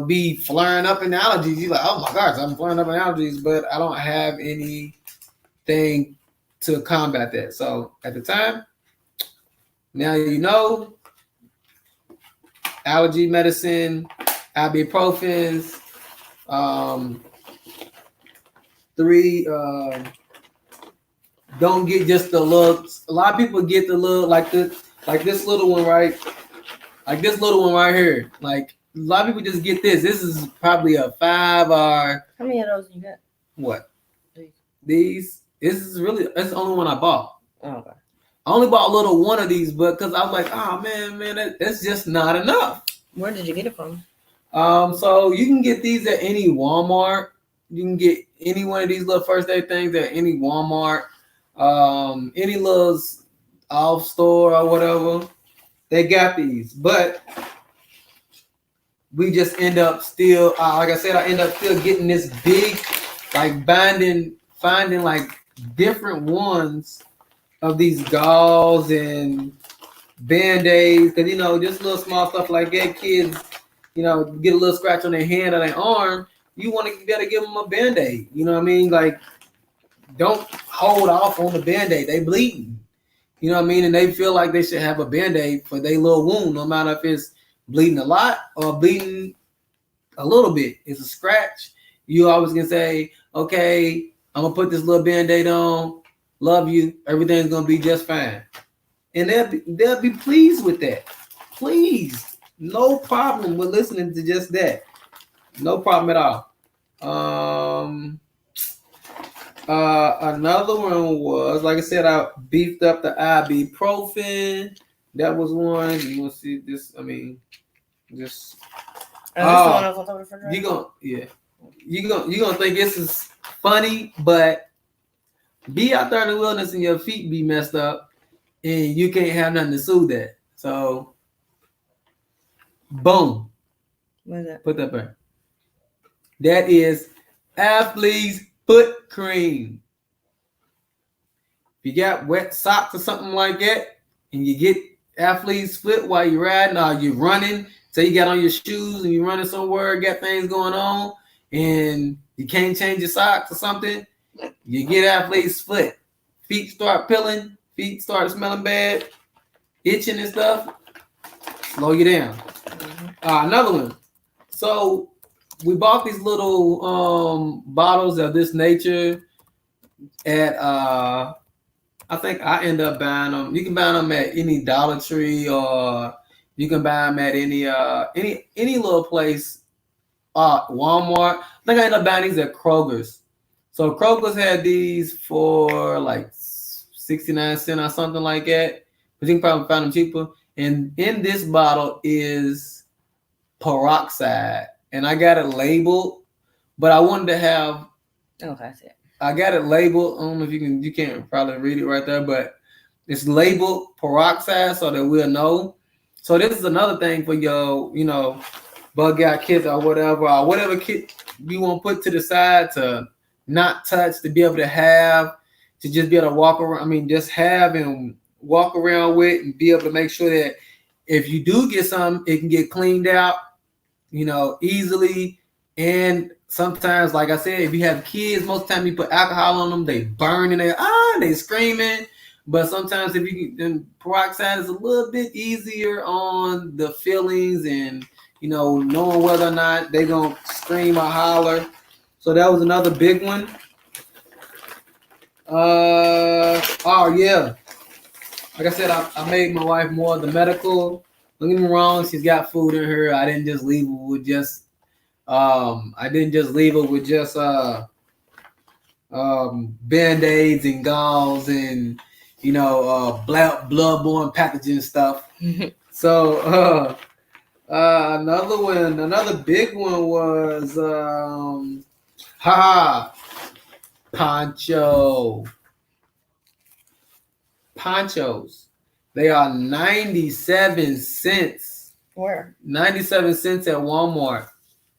be flaring up in allergies. You're like, oh my gosh, I'm flaring up in allergies, but I don't have anything to combat that. So at the time, now allergy medicine, ibuprofens, 3. Don't get just the looks. A lot of people get the look like this little one, right? Like this little one right here. Like a lot of people just get this. This is probably a 5 or. How many of those you got? What? These. This is really. That's the only one I bought. Oh, okay. I only bought a little one of these, but because I was like, oh man, that's just not enough. Where did you get it from? So you can get these at any Walmart. You can get any one of these little first aid things at any Walmart. Any little off store or whatever, they got these, but we just end up still, like I said, I end up still getting this big, like finding like different ones of these gauze and band-aids, because just little small stuff like that, kids, get a little scratch on their hand or their arm, you want to better give them a band-aid, you know what I mean? Like, don't hold off on the band-aid. They bleeding. You know what I mean? And they feel like they should have a band-aid for their little wound, no matter if it's bleeding a lot or bleeding a little bit. It's a scratch. You always can say, okay, I'm going to put this little band-aid on. Love you. Everything's going to be just fine. And they'll be pleased with that. Please. No problem with listening to just that. No problem at all. Another one was, like I said, I beefed up the ibuprofen. That was one. You want to see this? I mean, just. This one I was on top of the refrigerator. You gonna think this is funny, but be out there in the wilderness and your feet be messed up, and you can't have nothing to soothe that. So, boom. What is that? Put that back. That is athlete's foot cream. If you got wet socks or something like that, and you get athlete's foot while you're riding or you're running, say you got on your shoes and you're running somewhere, got things going on, and you can't change your socks or something, you get athlete's foot. Feet start peeling, feet start smelling bad, itching and stuff, slow you down. Another one. So we bought these little bottles of this nature at I think I end up buying them. You can buy them at any Dollar Tree, or you can buy them at any little place. Walmart. I think I ended up buying these at Kroger's. So Kroger's had these for like 69 cents or something like that. But you can probably find them cheaper. And in this bottle is peroxide. And I got it labeled, but I wanted to have. Okay, I see it. I got it labeled. I don't know if you can't probably read it right there, but it's labeled peroxide so that we'll know. So this is another thing for your, bug out kit or whatever kit you want to put to the side to not touch, to be able to have, to just be able to walk around. I mean, just have and walk around with, and be able to make sure that if you do get some, it can get cleaned out, easily. And sometimes, like I said, if you have kids, most of the time you put alcohol on them, they burn and they screaming. But sometimes if you then peroxide is a little bit easier on the feelings and knowing whether or not they're gonna scream or holler. So that was another big one. Oh yeah. Like I said, I made my wife more of the medical. Don't get me wrong, she's got food in her. I didn't just leave her with just band-aids and gauze and bloodborne pathogen stuff. So another big one was ponchos. They are 97 cents. Where? 97 cents at Walmart.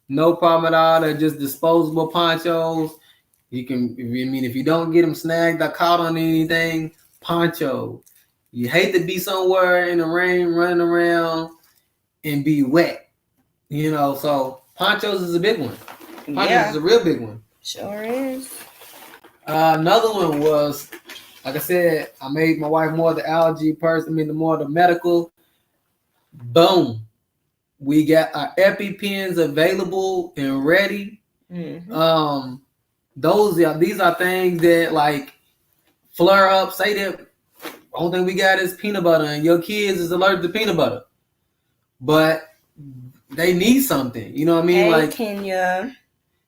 No problem at all. They're just disposable ponchos. You can, if you don't get them snagged or caught on anything, poncho. You hate to be somewhere in the rain running around and be wet. You know, so ponchos is a big one. Ponchos is a real big one. Sure is. Another one was, like I said, I made my wife more the allergy person. I mean, the more the medical. Boom. We got our EpiPens available and ready. Mm-hmm. These are things that like flare up. Say that only thing we got is peanut butter, and your kids is allergic to peanut butter, but they need something. You know what I mean? Hey, like Kenya.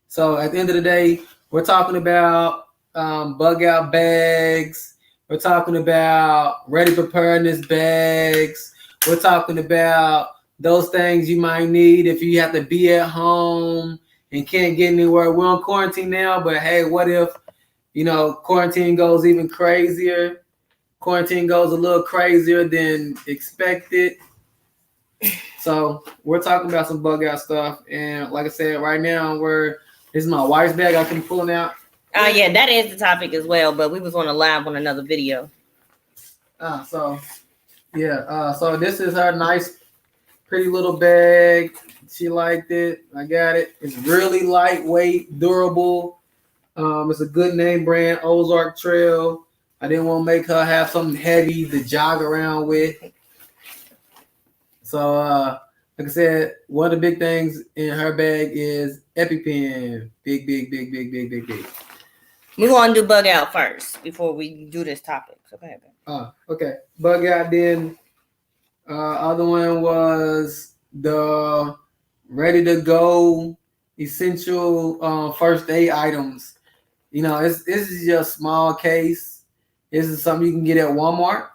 So at the end of the day, we're talking about bug out bags. We're talking about ready preparedness bags. We're talking about those things you might need if you have to be at home and can't get anywhere. We're on quarantine now, but hey, what if, quarantine goes even crazier? Quarantine goes a little crazier than expected. So we're talking about some bug out stuff. And like I said, right now this is my wife's bag I can pull out. Yeah, that is the topic as well, but we was on a live on another video. So this is her nice, pretty little bag. She liked it. I got it. It's really lightweight, durable. It's a good name brand, Ozark Trail. I didn't want to make her have something heavy to jog around with. So, like I said, one of the big things in her bag is EpiPen. Big. We want to do bug out first before we do this topic. Okay. Okay. Bug out. Then, other one was the ready to go essential first aid items. This is just a small case. This is something you can get at Walmart.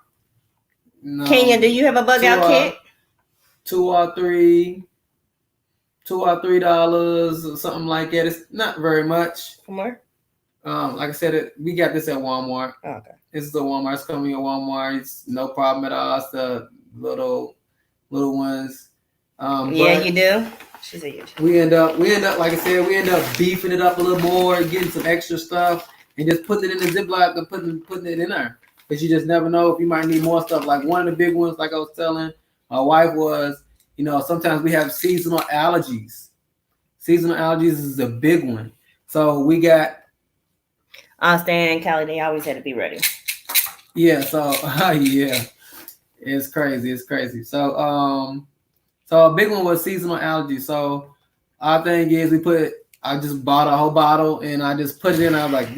Kenya, do you have a bug out kit? $2 or $3 or something like that. It's not very much. From where? Like I said, we got this at Walmart. Oh, okay. This is the Walmart. It's coming at Walmart. It's no problem at all. It's the little ones. Yeah, you do. She said yes. We end up, like I said, we end up beefing it up a little more, getting some extra stuff, and just putting it in the Ziploc and putting it in there. Because you just never know if you might need more stuff. Like one of the big ones, like I was telling my wife was, sometimes we have seasonal allergies. Seasonal allergies is a big one. So we got. Stan and Callie, they always had to be ready. Yeah. So yeah, it's crazy. So a big one was seasonal allergies. So our thing is I just bought a whole bottle and I just put it in. I was like,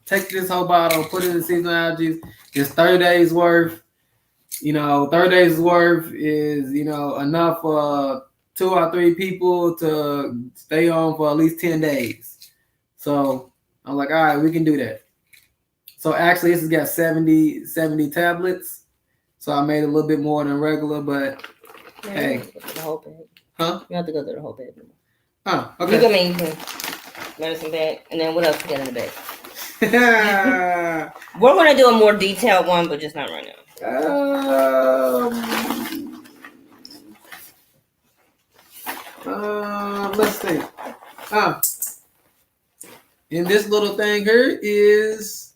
take this whole bottle, put it in seasonal allergies. It's 30 days worth. 30 days worth is, enough for 2 or 3 people to stay on for at least 10 days. So I'm like, all right, we can do that. So actually this has got 70 tablets. So I made a little bit more than regular, but hey. The whole bag. Huh? You have to go through the whole bag. Oh, okay. You can medicine bag, and then what else you got in the bag? We're going to do a more detailed one, but just not right now. Let's see. And this little thing here is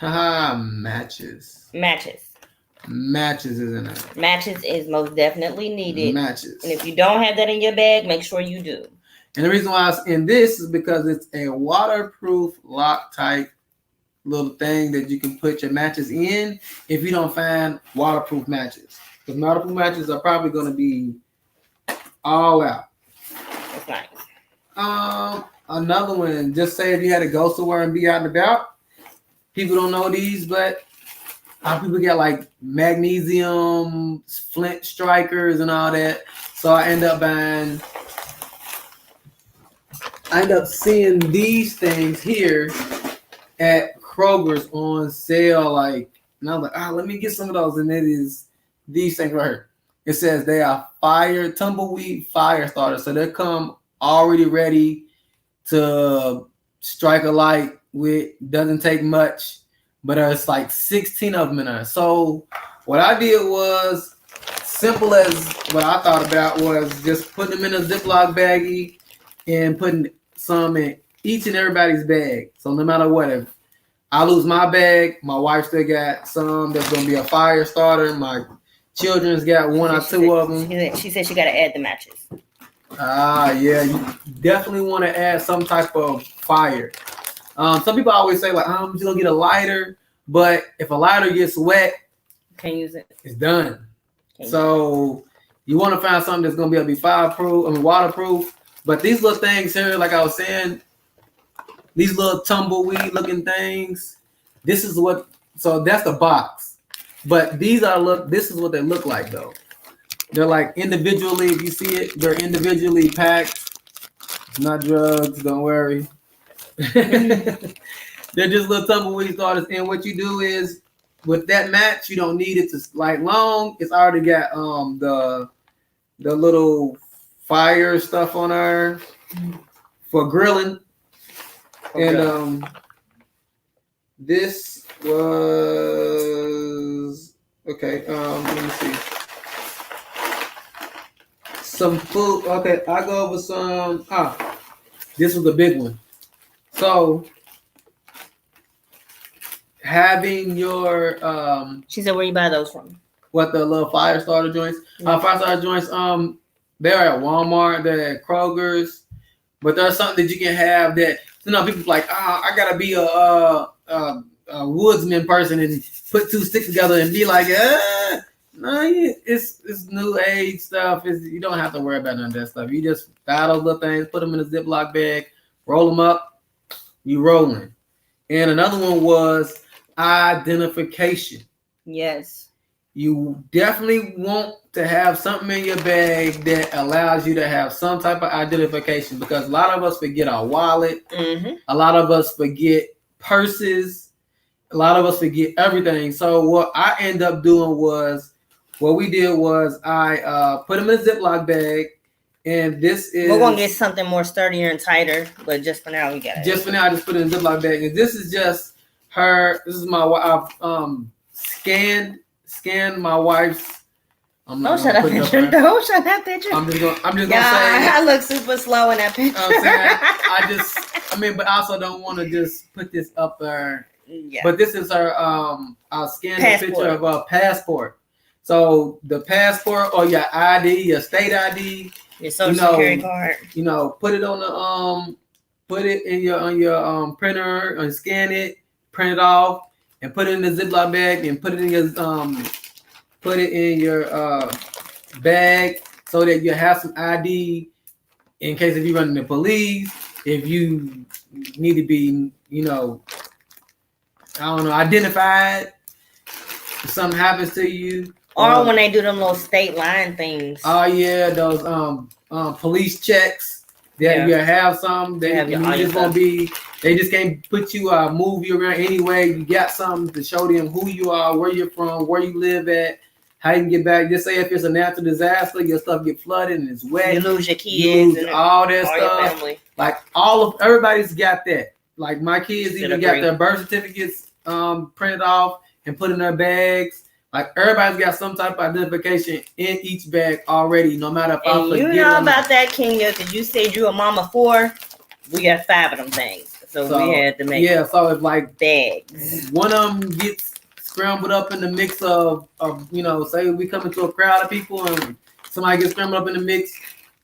matches. Matches is in there. Matches is most definitely needed. Matches. And if you don't have that in your bag, make sure you do. And the reason why it's in this is because it's a waterproof Loctite little thing that you can put your matches in if you don't find waterproof matches. Because waterproof matches are probably going to be all out. That's nice. Another one, just say if you had to go somewhere and be out and about. People don't know these, but people get like magnesium flint strikers and all that. So I end up seeing these things here at Kroger's on sale, and I was like, let me get some of those. And it is these things right here. It says they are tumbleweed fire starters. So they come already ready to strike a light with. Doesn't take much, but there's like 16 of them in there. So what I did was simple as what I thought about was just putting them in a Ziploc baggie and putting some in each and everybody's bag. So no matter what, if I lose my bag, my wife still got some that's going to be a fire starter. My Children's got one or two of them. She said she got to add the matches. Yeah, you definitely want to add some type of fire. Some people always say like, I'm just gonna get a lighter, but if a lighter gets wet, can't use it. It's done. So you want to find something that's gonna be able to be fireproof, waterproof. But these little things here, like I was saying, these little tumbleweed looking things. This is what. So that's the box. But these are this is what they look like though. They're like individually, if you see it, they're individually packed. It's not drugs, don't worry. They're just little tumbleweed starters. And what you do is, with that match, you don't need it to light long. It's already got the little fire stuff on there for grilling. And this was okay. Let me see. Some food. Okay, I go over some. This was a big one. So having your she said, where you buy those from? What, the little fire starter joints? Fire starter joints. They're at Walmart. They're at Kroger's. But there's something that you can have that people like, I gotta be a woodsman person and put two sticks together and be like, no, it's new age stuff. You don't have to worry about none of that stuff. You just buy those little things, put them in a Ziploc bag, roll them up, you rolling. And another one was identification. Yes. You definitely want to have something in your bag that allows you to have some type of identification, because a lot of us forget our wallet. Mm-hmm. A lot of us forget purses. A lot of us forget everything. So what I end up doing was, I put them in a Ziploc bag, and this is... We're going to get something more sturdier and tighter, but just for now, we got it. Just for now, I just put it in a Ziploc bag. And this is just her... This is my wife. I've scanned my wife's... Don't shut that picture. Don't shut that picture. I'm just gonna say... I look super slow in that picture. But I also don't want to just put this up there. Yeah. But this is her... I'll scan the picture of a passport. So the passport or your ID, your state ID, your social security card. Put it on the put it in your printer and scan it, print it off, and put it in the Ziploc bag and put it in your bag so that you have some ID in case if you run into the police, if you need to be, identified, if something happens to you. Or when they do them little state line things. Oh yeah, those police checks. That you have some. They just can't put you move you around anyway. You got something to show them who you are, where you're from, where you live at, how you can get back. Just say if it's a natural disaster, your stuff get flooded and it's wet. You lose your kids and all that stuff. Like everybody's got that. Like my kids even got their birth certificates printed off and put in their bags. Like everybody's got some type of identification in each bag already, no matter if I forget. You know about that, Kenya, because you said you a mom of 4. We got 5 of them things, so we had to make so if like bags, one of them gets scrambled up in the mix of say we come into a crowd of people and somebody gets scrambled up in the mix,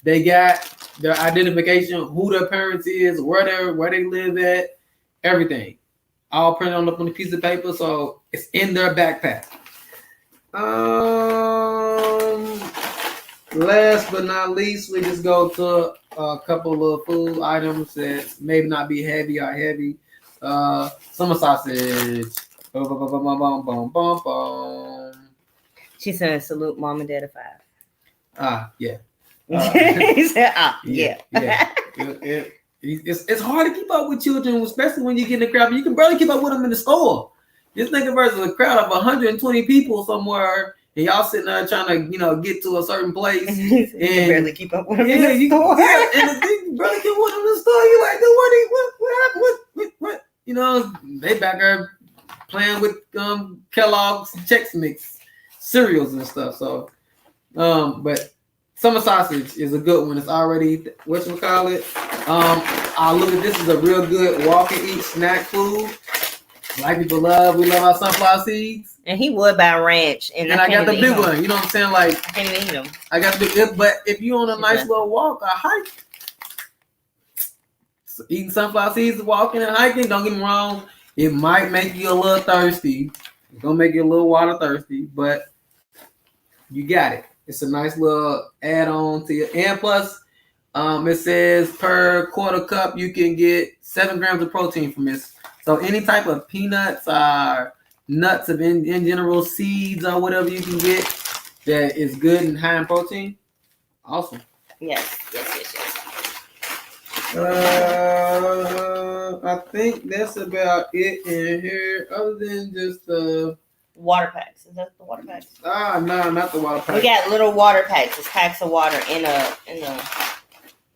they got their identification, who their parents is, where they live at, everything, all printed on a piece of paper, so it's in their backpack. Last but not least, we just go to a couple of food items that maybe not be heavy or heavy. Summer sausage. She said, "Salute, mom and dad at 5." Yeah. He said, yeah. It's hard to keep up with children, especially when you get in the crowd. You can barely keep up with them in the store. Just think of versus a crowd of 120 people somewhere, and y'all sitting there trying to, get to a certain place, and you barely keep up with them in the store. And you barely keep with them in the store. You like, what? They back there playing with Kellogg's Chex Mix cereals and stuff. So, but summer sausage is a good one. It's already whatchamacallit. I look at this as a real good walk and eat snack food. Black people we love our sunflower seeds. And he would buy ranch, and I got the big one. You know what I'm saying? Like I can't even eat them. I got the big. But if you on a nice little walk, a hike, eating sunflower seeds, walking and hiking, don't get me wrong, it might make you a little thirsty. It's gonna make you a little water thirsty, but you got it. It's a nice little add-on to your. And plus, it says per quarter cup you can get 7 grams of protein from this. So any type of peanuts or nuts of in general, seeds or whatever you can get that is good and high in protein. Awesome. Yes. I think that's about it in here, other than just the water packs. Is that the water packs? No, not the water packs. We got little water packs. It's packs of water in a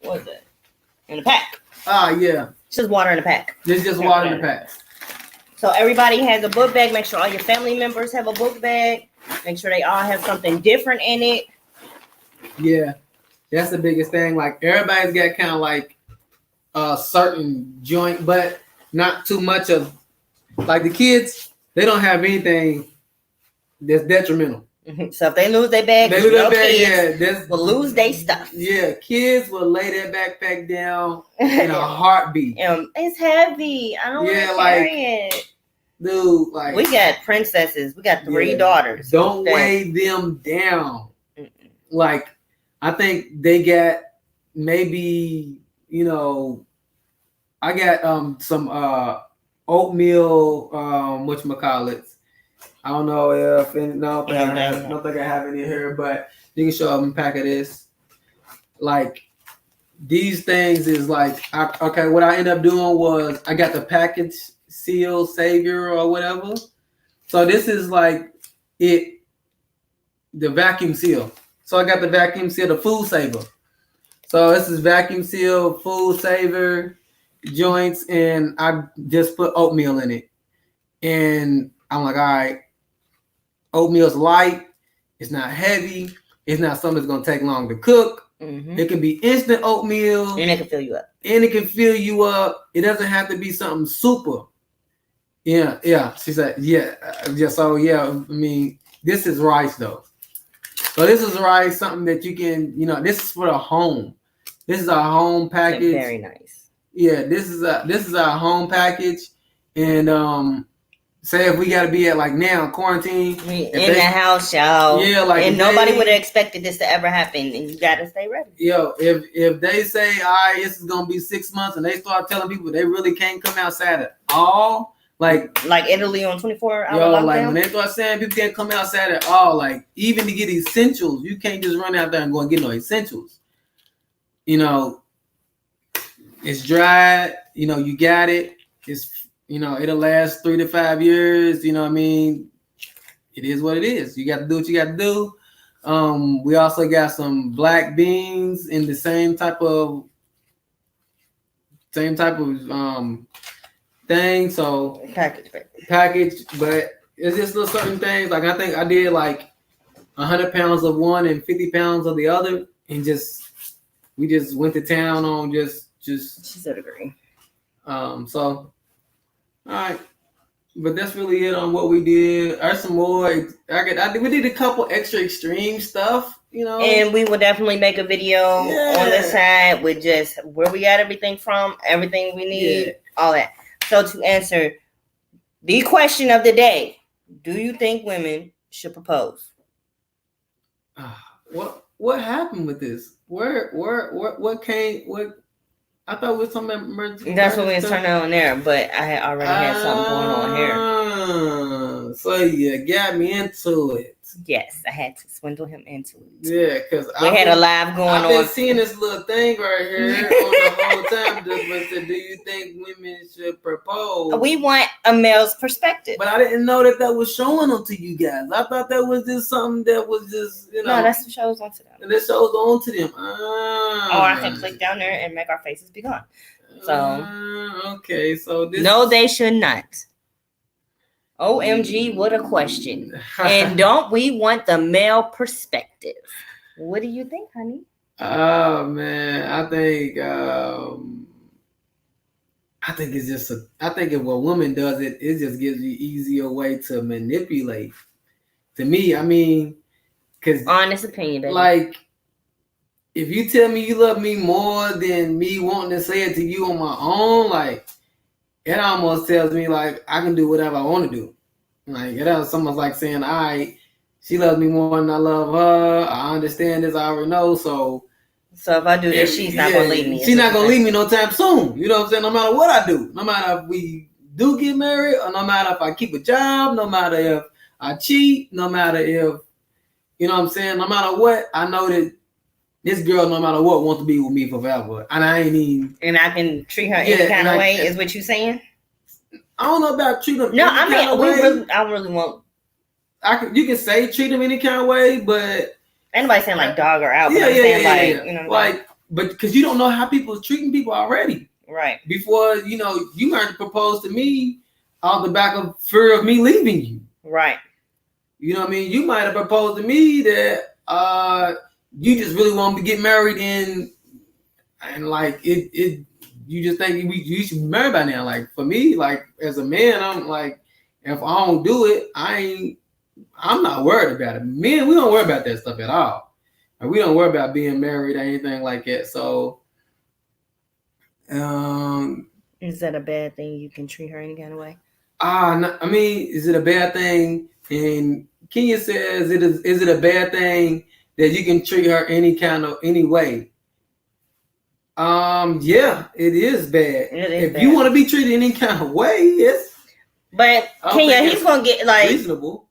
what is it? In a pack. Yeah. It's just water in a pack. It's just water in a pack. So everybody has a book bag. Make sure all your family members have a book bag. Make sure they all have something different in it. Yeah, that's the biggest thing. Like everybody's got kind of like a certain joint, but not too much of. Like the kids, they don't have anything that's detrimental. So if they lose their bag, kids will lose their stuff. Yeah, kids will lay their backpack down in a heartbeat. It's heavy. I don't want to carry it. Dude, like we got princesses. We got 3 daughters. Don't weigh them down. Like I think they got maybe, I got some oatmeal, whatchamacallits. I don't know if I don't think I have any here, but you can show them a pack of this. Like these things is like okay. What I ended up doing was I got the package seal savior or whatever. So this is like the vacuum seal. So I got the vacuum seal, the food saver. So this is vacuum seal, food saver joints, and I just put oatmeal in it. And I'm like, all right, oatmeal's light. It's not heavy. It's not something that's gonna take long to cook. Mm-hmm. It can be instant oatmeal, and it can fill you up. It doesn't have to be something super. Yeah. She said, yeah. So yeah, I mean, this is rice though. So this is rice, something that you can, this is for the home. This is our home package. Very nice. Yeah, this is our home package, and say if we got to be at like now quarantine in the house, y'all. Yeah, like and nobody would have expected this to ever happen, and you got to stay ready. Yo, if they say, all right, this is gonna be 6 months, and they start telling people they really can't come outside at all, like Italy on 24-hour lockdown. Like when they start saying people can't come outside at all, like even to get essentials, you can't just run out there and go and get no essentials. It's dry. You got it. It's it'll last 3 to 5 years. You know what I mean? It is what it is. You got to do what you got to do. We also got some black beans in the same type of thing. So package, but it's just little certain things. Like I think I did like 100 pounds of one and 50 pounds of the other, and we just went to town on just. She said agree. So. All right, but that's really it on what we did. There's some more. We did a couple extra extreme stuff, And we will definitely make a video on the side with just where we got everything from, everything we need, all that. So to answer the question of the day, do you think women should propose? What happened with this? What came? What? I thought we were talking about emergency. That's what we was turning on there, but I had already had something going on here. So you got me into it. Yes, I had to swindle him into it. Yeah, because we had a live going on. I've been seeing this little thing right here on the whole time. Just said, do you think women should propose? We want a male's perspective. But I didn't know that was showing them to you guys. I thought that was just something that was just, No, that's what shows on to them. And it shows on to them. Or I can click down there and make our faces be gone. So okay, so this. No, they should not. OMG, what a question. And don't we want the male perspective? What do you think, honey? Oh, man. I think I think it's just I think if a woman does it, it just gives you easier way to manipulate. To me, I mean, because honest opinion, baby. like if you tell me you love me more than me wanting to say it to you on my own, like it almost tells me like I can do whatever I want to do. Like it almost like saying, "All right, she loves me more than I love her. I understand this. I already know." So if I do this, she's not gonna leave me. She's not gonna leave me no time soon. You know what I'm saying? No matter what I do, no matter if we do get married, or no matter if I keep a job, no matter if I cheat, no matter if you know what I'm saying, no matter what, I know that this girl, no matter what, wants to be with me forever. And I ain't even. And I can treat her any kind of way, is what you saying? I don't know about treat them. No, I mean, I really want. You can say treat them any kind of way, but anybody saying like dog her out. Yeah, like, you know, like, but because you don't know how people are treating people already, right? Before you learn to propose to me off the back of fear of me leaving you, right? You know what I mean? You might have proposed to me that you just really want to get married and like it you just think you should be married by now. Like for me, like as a man, I'm like, if I don't do it, I'm not worried about it. Men, we don't worry about that stuff at all. Like, we don't worry about being married or anything like that. So, is that a bad thing? You can treat her any kind of way. No, I mean, is it a bad thing? And Kenya says, is it a bad thing that you can treat her any way? Yeah, it is bad. If you want to be treated any kind of way, yes. But Kenya, he's gonna get like reasonable.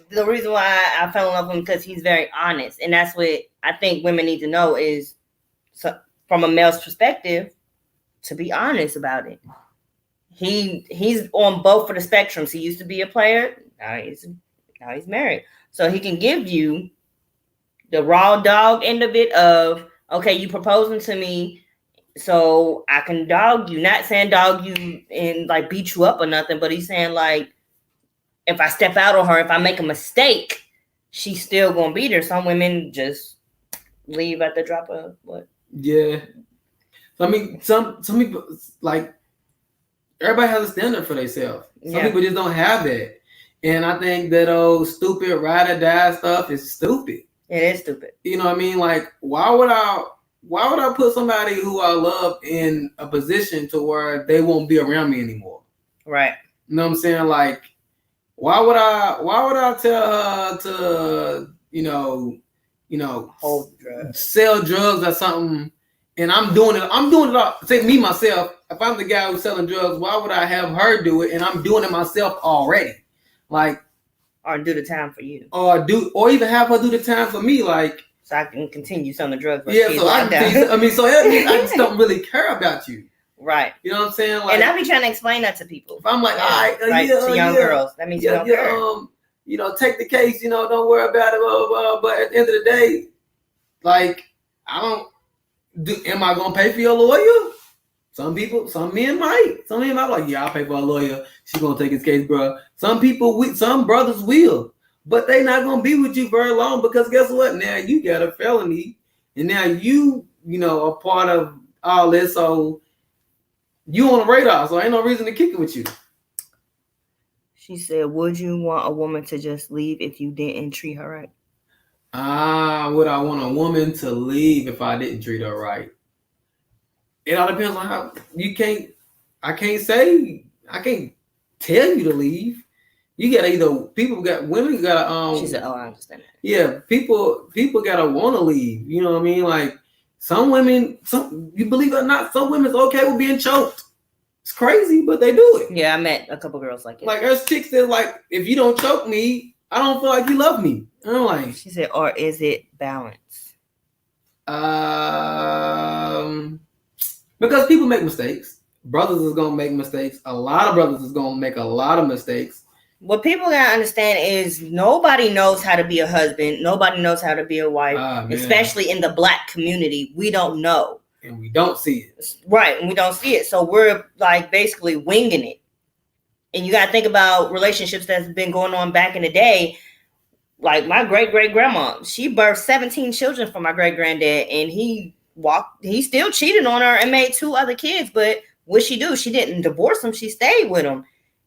The reason why I fell in love with him because he's very honest, and that's what I think women need to know is, so, from a male's perspective, to be honest about it. He's on both of the spectrums. He used to be a player. Now he's married, so he can give you the raw dog end of it. Of okay, you proposing to me, so I can dog you. Not saying dog you and like beat you up or nothing, but he's saying like, if I step out on her, if I make a mistake, she's still gonna be there. Some women just leave at the drop of what? Yeah. I mean, some people like everybody has a standard for themselves. Some people just don't have that, and I think that stupid ride or die stuff is stupid. It is stupid. You know what I mean? Like, why would I put somebody who I love in a position to where they won't be around me anymore? Right. You know what I'm saying? Like, why would I tell her to, sell drugs or something, and I'm doing it all. Say me myself, if I'm the guy who's selling drugs, why would I have her do it and I'm doing it myself already? Like, or do the time for you. Or even have her do the time for me, like, so I can continue selling the drugs. Yeah, so that means I just don't really care about you. Right. You know what I'm saying? Like, and I be trying to explain that to people. If I'm like, all right, to young girls. That means you don't care. Take the case, don't worry about it, blah, blah, blah. But at the end of the day, like, am I gonna pay for your lawyer? Some men might. Some men might be like, yeah, I'll pay for a lawyer. She's gonna take his case, bro. Some brothers will, but they not gonna be with you very long because guess what? Now you got a felony, and now you are part of all this, so you on the radar, so ain't no reason to kick it with you. She said, would you want a woman to just leave if you didn't treat her right? Would I want a woman to leave if I didn't treat her right? It all depends on how. I can't tell you to leave. You gotta women gotta She said, oh, I understand that. Yeah, people gotta wanna leave. You know what I mean? Like, some women, you believe it or not, some women's okay with being choked. It's crazy, but they do it. Yeah, I met a couple girls like it. Like, there's chicks that like, if you don't choke me, I don't feel like you love me. And I'm like, she said, or is it balance? Because people make mistakes. Brothers is gonna make mistakes. A lot of brothers is gonna make a lot of mistakes. What people gotta understand is nobody knows how to be a husband. Nobody knows how to be a wife, especially in the Black community. We don't know. And we don't see it. Right, and we don't see it. So we're like basically winging it. And you gotta think about relationships that's been going on back in the day. Like my great-great-grandma, she birthed 17 children for my great-granddad, and he still cheated on her and made 2 other kids, but what she do? She didn't divorce him. She stayed with him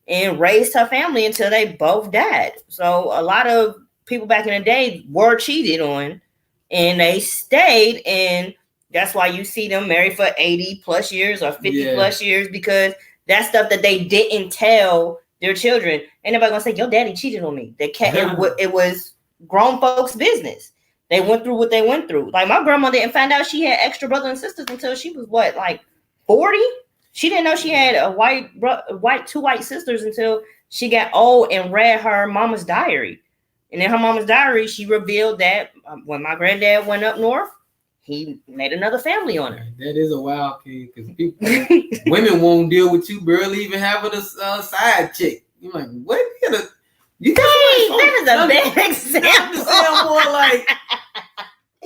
and raised her family until they both died. So a lot of people back in the day were cheated on, and they stayed, and that's why you see them married for 80 plus years or 50 plus years, because that's stuff that they didn't tell their children. Ain't nobody gonna say your daddy cheated on me. They can't. It was grown folks' business. They went through what they went through. Like my grandma didn't find out she had extra brothers and sisters until she was what, like 40. She didn't know she had two white sisters until she got old and read her mama's diary. And in her mama's diary, she revealed that when my granddad went up north, he made another family on her. That is a wild kid, because women won't deal with you barely even having a side chick. You're like, what? You got that is a bad example. More like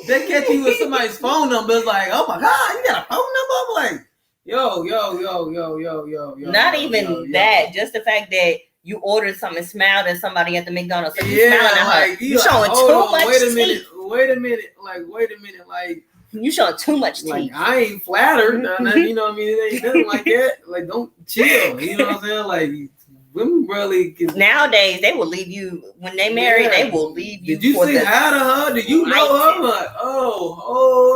they catch you with somebody's phone number. It's like, oh my God, you got a phone number? I'm like, yo. Not even that. Just the fact that you ordered something and smiled at somebody at the McDonald's. So you smiling at her. You showing too much teeth. Wait a minute. Like, you showing too much teeth. Like, I ain't flattered. You know what I mean? It ain't nothing like that. Like, don't chill. You know what I'm saying? Like, women really nowadays they will leave you when they marry. They will leave you. Did you say hi to her? Did you know her?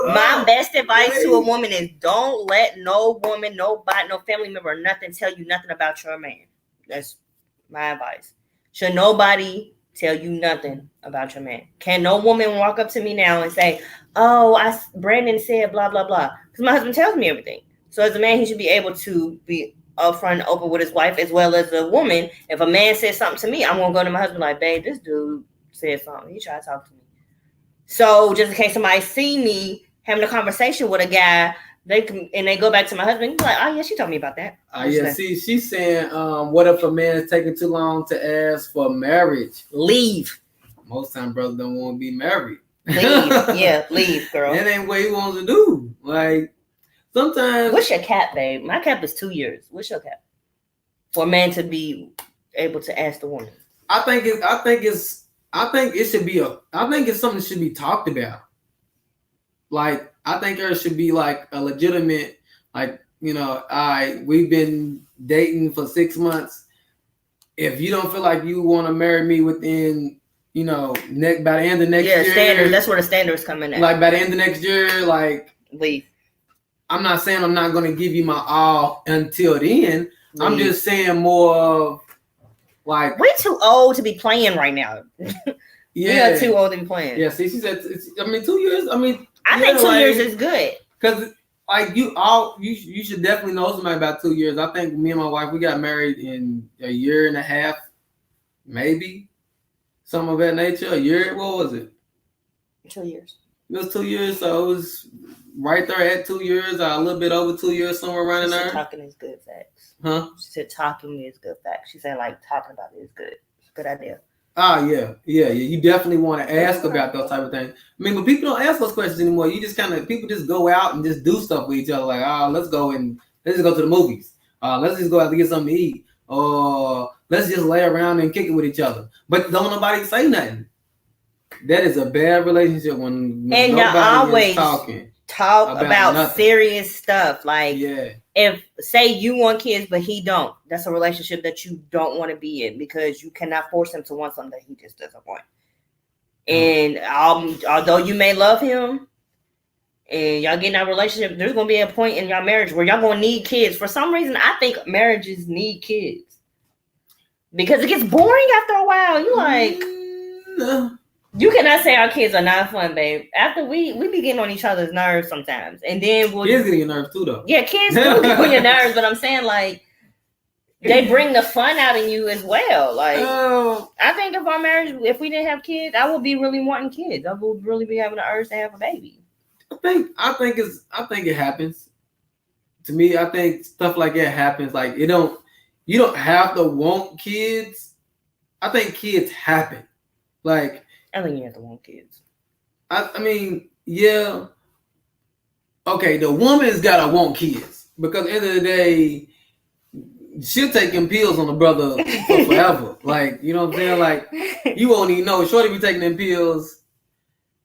Like, my best advice to a woman is don't let no woman, nobody, no family member, nothing tell you nothing about your man. That's my advice. Should nobody tell you nothing about your man. Can no woman walk up to me now and say, "Oh, Brandon said blah blah blah," because my husband tells me everything. So as a man, he should be able to be upfront and open with his wife, as well as a woman. If a man says something to me, I'm gonna go to my husband like, "Babe, this dude said something. He tried to talk to me." So just in case somebody see me having a conversation with a guy, they go back to my husband. He's like, "Oh yeah, she told me about that." See, she's saying, what if a man is taking too long to ask for marriage? Leave. Most time brothers don't want to be married. Leave. Leave, girl. That ain't what he wants to do. Like, sometimes. What's your cap, babe? My cap is 2 years. What's your cap for a man to be able to ask the woman? I think it's something that should be talked about. Like, I think there should be like a legitimate, like, we've been dating for 6 months. If you don't feel like you want to marry me within, by the end of next year. Standard. That's where the standards come in at. Like, by the end of next year, like, leave. I'm not saying I'm not going to give you my all until then. Leave. I'm just saying more of, like. We're too old to be playing right now. We are too old to be playing. Yeah, see, she said, 2 years. I think 2 years is good. Because, like, you should definitely know somebody about 2 years. I think me and my wife, we got married in a year and a half, maybe. Some of that nature. A year, what was it? 2 years. It was 2 years, so it was right there at 2 years, a little bit over 2 years, somewhere around there. Talking is good facts. Huh? She said talking is good facts. She said, like, talking about it is good. It's a good idea. Yeah. You definitely want to ask about those type of things. But people don't ask those questions anymore. You just people just go out and just do stuff with each other. Like, let's just go to the movies. Let's just go out to get something to eat. Or let's just lay around and kick it with each other. But don't nobody say nothing. That is a bad relationship when and nobody always is talking. Talk about serious stuff. Like, if say you want kids but he don't, that's a relationship that you don't want to be in, because you cannot force him to want something that he just doesn't want. And although you may love him and y'all get in that relationship, there's gonna be a point in y'all marriage where y'all gonna need kids. For some reason, I think marriages need kids because it gets boring after a while. You like. No. You cannot say our kids are not fun, babe. After we be getting on each other's nerves sometimes, and then kids get on your nerves too, though. Yeah, kids do get on your nerves, but I'm saying, like, they bring the fun out in you as well. Like, I think if our marriage, if we didn't have kids, I would be really wanting kids. I would really be having the urge to have a baby. I think it happens. To me, I think stuff like that happens. Like, you don't have to want kids. I think kids happen. Like. I think you have to want kids. Yeah. Okay, the woman's gotta want kids because at the end of the day, she'll take them pills on the brother for forever. Like, you know what I'm saying? Like, you won't even know. Shorty be taking them pills.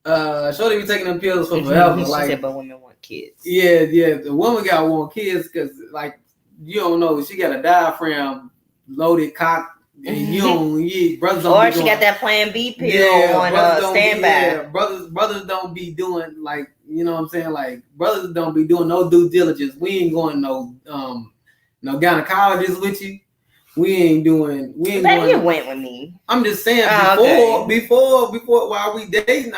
For forever. She like, said, but women want kids. Yeah. The woman gotta want kids because, like, you don't know. She got a diaphragm loaded cock. And brothers don't. Or she got that Plan B pill on standby. Brothers don't be doing like, you know what I'm saying. Like brothers don't be doing no due diligence. We ain't going no gynecologist with you. We ain't doing. You went with me. I'm just saying before while we dating,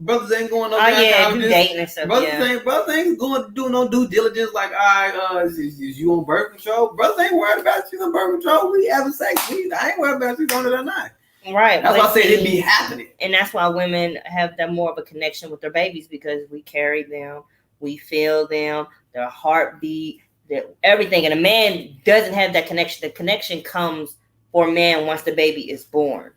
brothers ain't going no. Oh yeah, you dating and stuff. Brothers ain't going to do no due diligence. Like, is you on birth control? Brothers ain't worried about you on birth control. We having sex. I ain't worried about you on it or not. Right. That's why I said it be happening. And that's why women have that more of a connection with their babies, because we carry them, we feel them, their heartbeat. Everything, and a man doesn't have that connection. The connection comes for a man once the baby is born.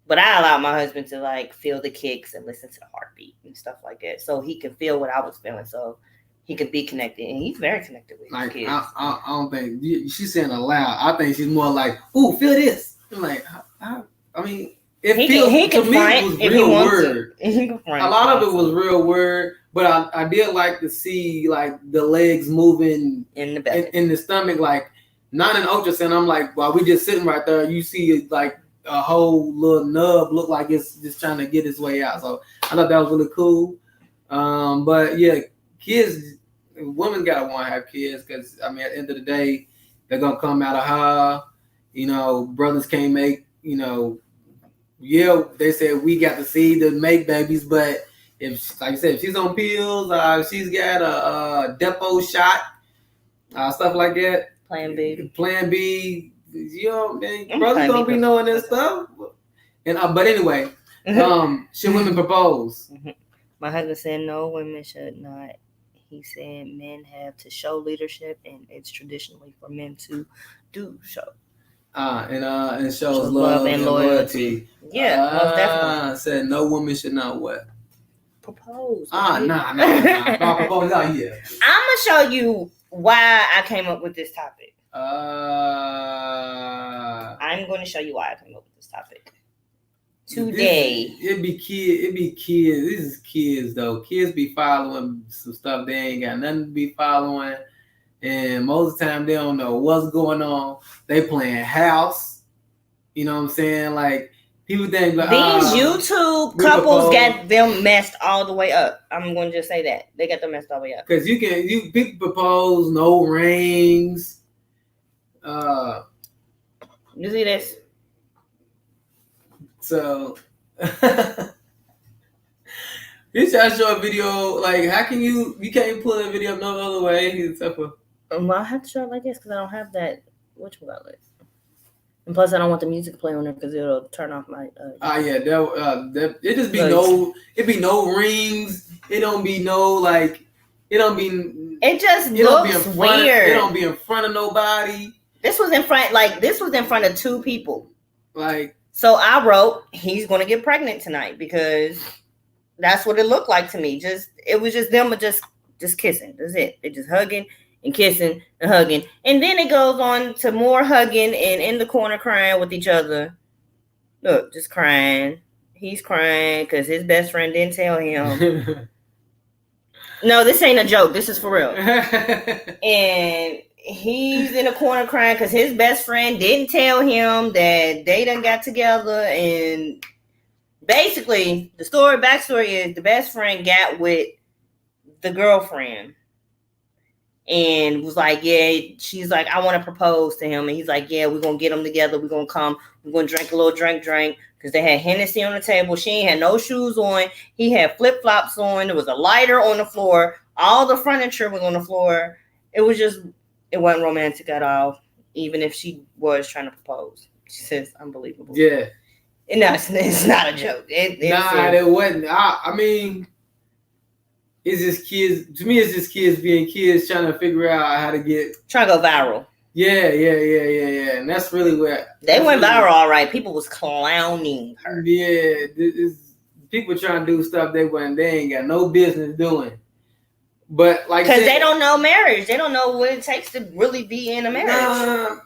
But I allow my husband to like feel the kicks and listen to the heartbeat and stuff like that, so he can feel what I was feeling, so he can be connected. And he's very connected with his kids. I don't think she's saying aloud. I think she's more like, "Ooh, feel this." I'm like, I mean, it feels to me it was real word. A lot of it was real word. But I did like to see like the legs moving in the belly, in the stomach, like not an ultrasound. I'm like, while we just sitting right there, you see like a whole little nub look like it's just trying to get its way out. So I thought that was really cool. But yeah, kids, women gotta want to have kids, because I mean at the end of the day, they're gonna come out of her. You know, brothers can't make. You know, yeah, they said we got the seed to make babies, but if, like I said, if she's on pills, she's got a depot shot, stuff like that. Plan B. You know, man, brothers don't be knowing this stuff. And but anyway, should women propose? My husband said no, women should not. He said men have to show leadership, and it's traditionally for men to do so. And shows love and loyalty. Yeah, most definitely. Said no woman should not what? Propose. Nah. Propose out here. I'm gonna show you why I came up with this topic. I'm going to show you why I came up with this topic today. It be kids. This is kids though. Kids be following some stuff they ain't got nothing to be following, and most of the time they don't know what's going on. They playing house. You know what I'm saying? Like. People think like, these YouTube couples got them messed all the way up. I'm going to just say that they got them messed all the way up. Because people propose no rings. You see this? So you try to show a video. Like, how can you can't pull a video up no other way? Except for well, I have to show it like this because I don't have that. Which one got it? And plus, I don't want the music to play on there because it'll turn off my. It just be it be no rings. It don't be no like. It don't be. It just looks weird. It don't be in front of nobody. This was in front. Like this was in front of two people. Like so, I wrote he's gonna get pregnant tonight because that's what it looked like to me. It was just them just kissing. That's it. They just hugging and kissing and hugging. And then it goes on to more hugging and in the corner crying with each other. Look, just crying. He's crying because his best friend didn't tell him. No, this ain't a joke. This is for real. And he's in the corner crying because his best friend didn't tell him that they done got together. And basically, the backstory is the best friend got with the girlfriend. And was like, yeah, she's like, I want to propose to him. And he's like, yeah, we're going to get them together. We're going to come. We're going to drink a little drink. Because they had Hennessy on the table. She ain't had no shoes on. He had flip-flops on. There was a lighter on the floor. All the furniture was on the floor. It wasn't romantic at all. Even if she was trying to propose. She says, unbelievable. Yeah. No, it's not a joke. It wasn't. I mean... It's just kids. To me, it's just kids being kids trying to figure out how to trying to go viral. Yeah. And that's really where they went viral. All right, people was clowning her. Yeah, people trying to do stuff they ain't got no business doing. But like, because they don't know marriage, they don't know what it takes to really be in a marriage.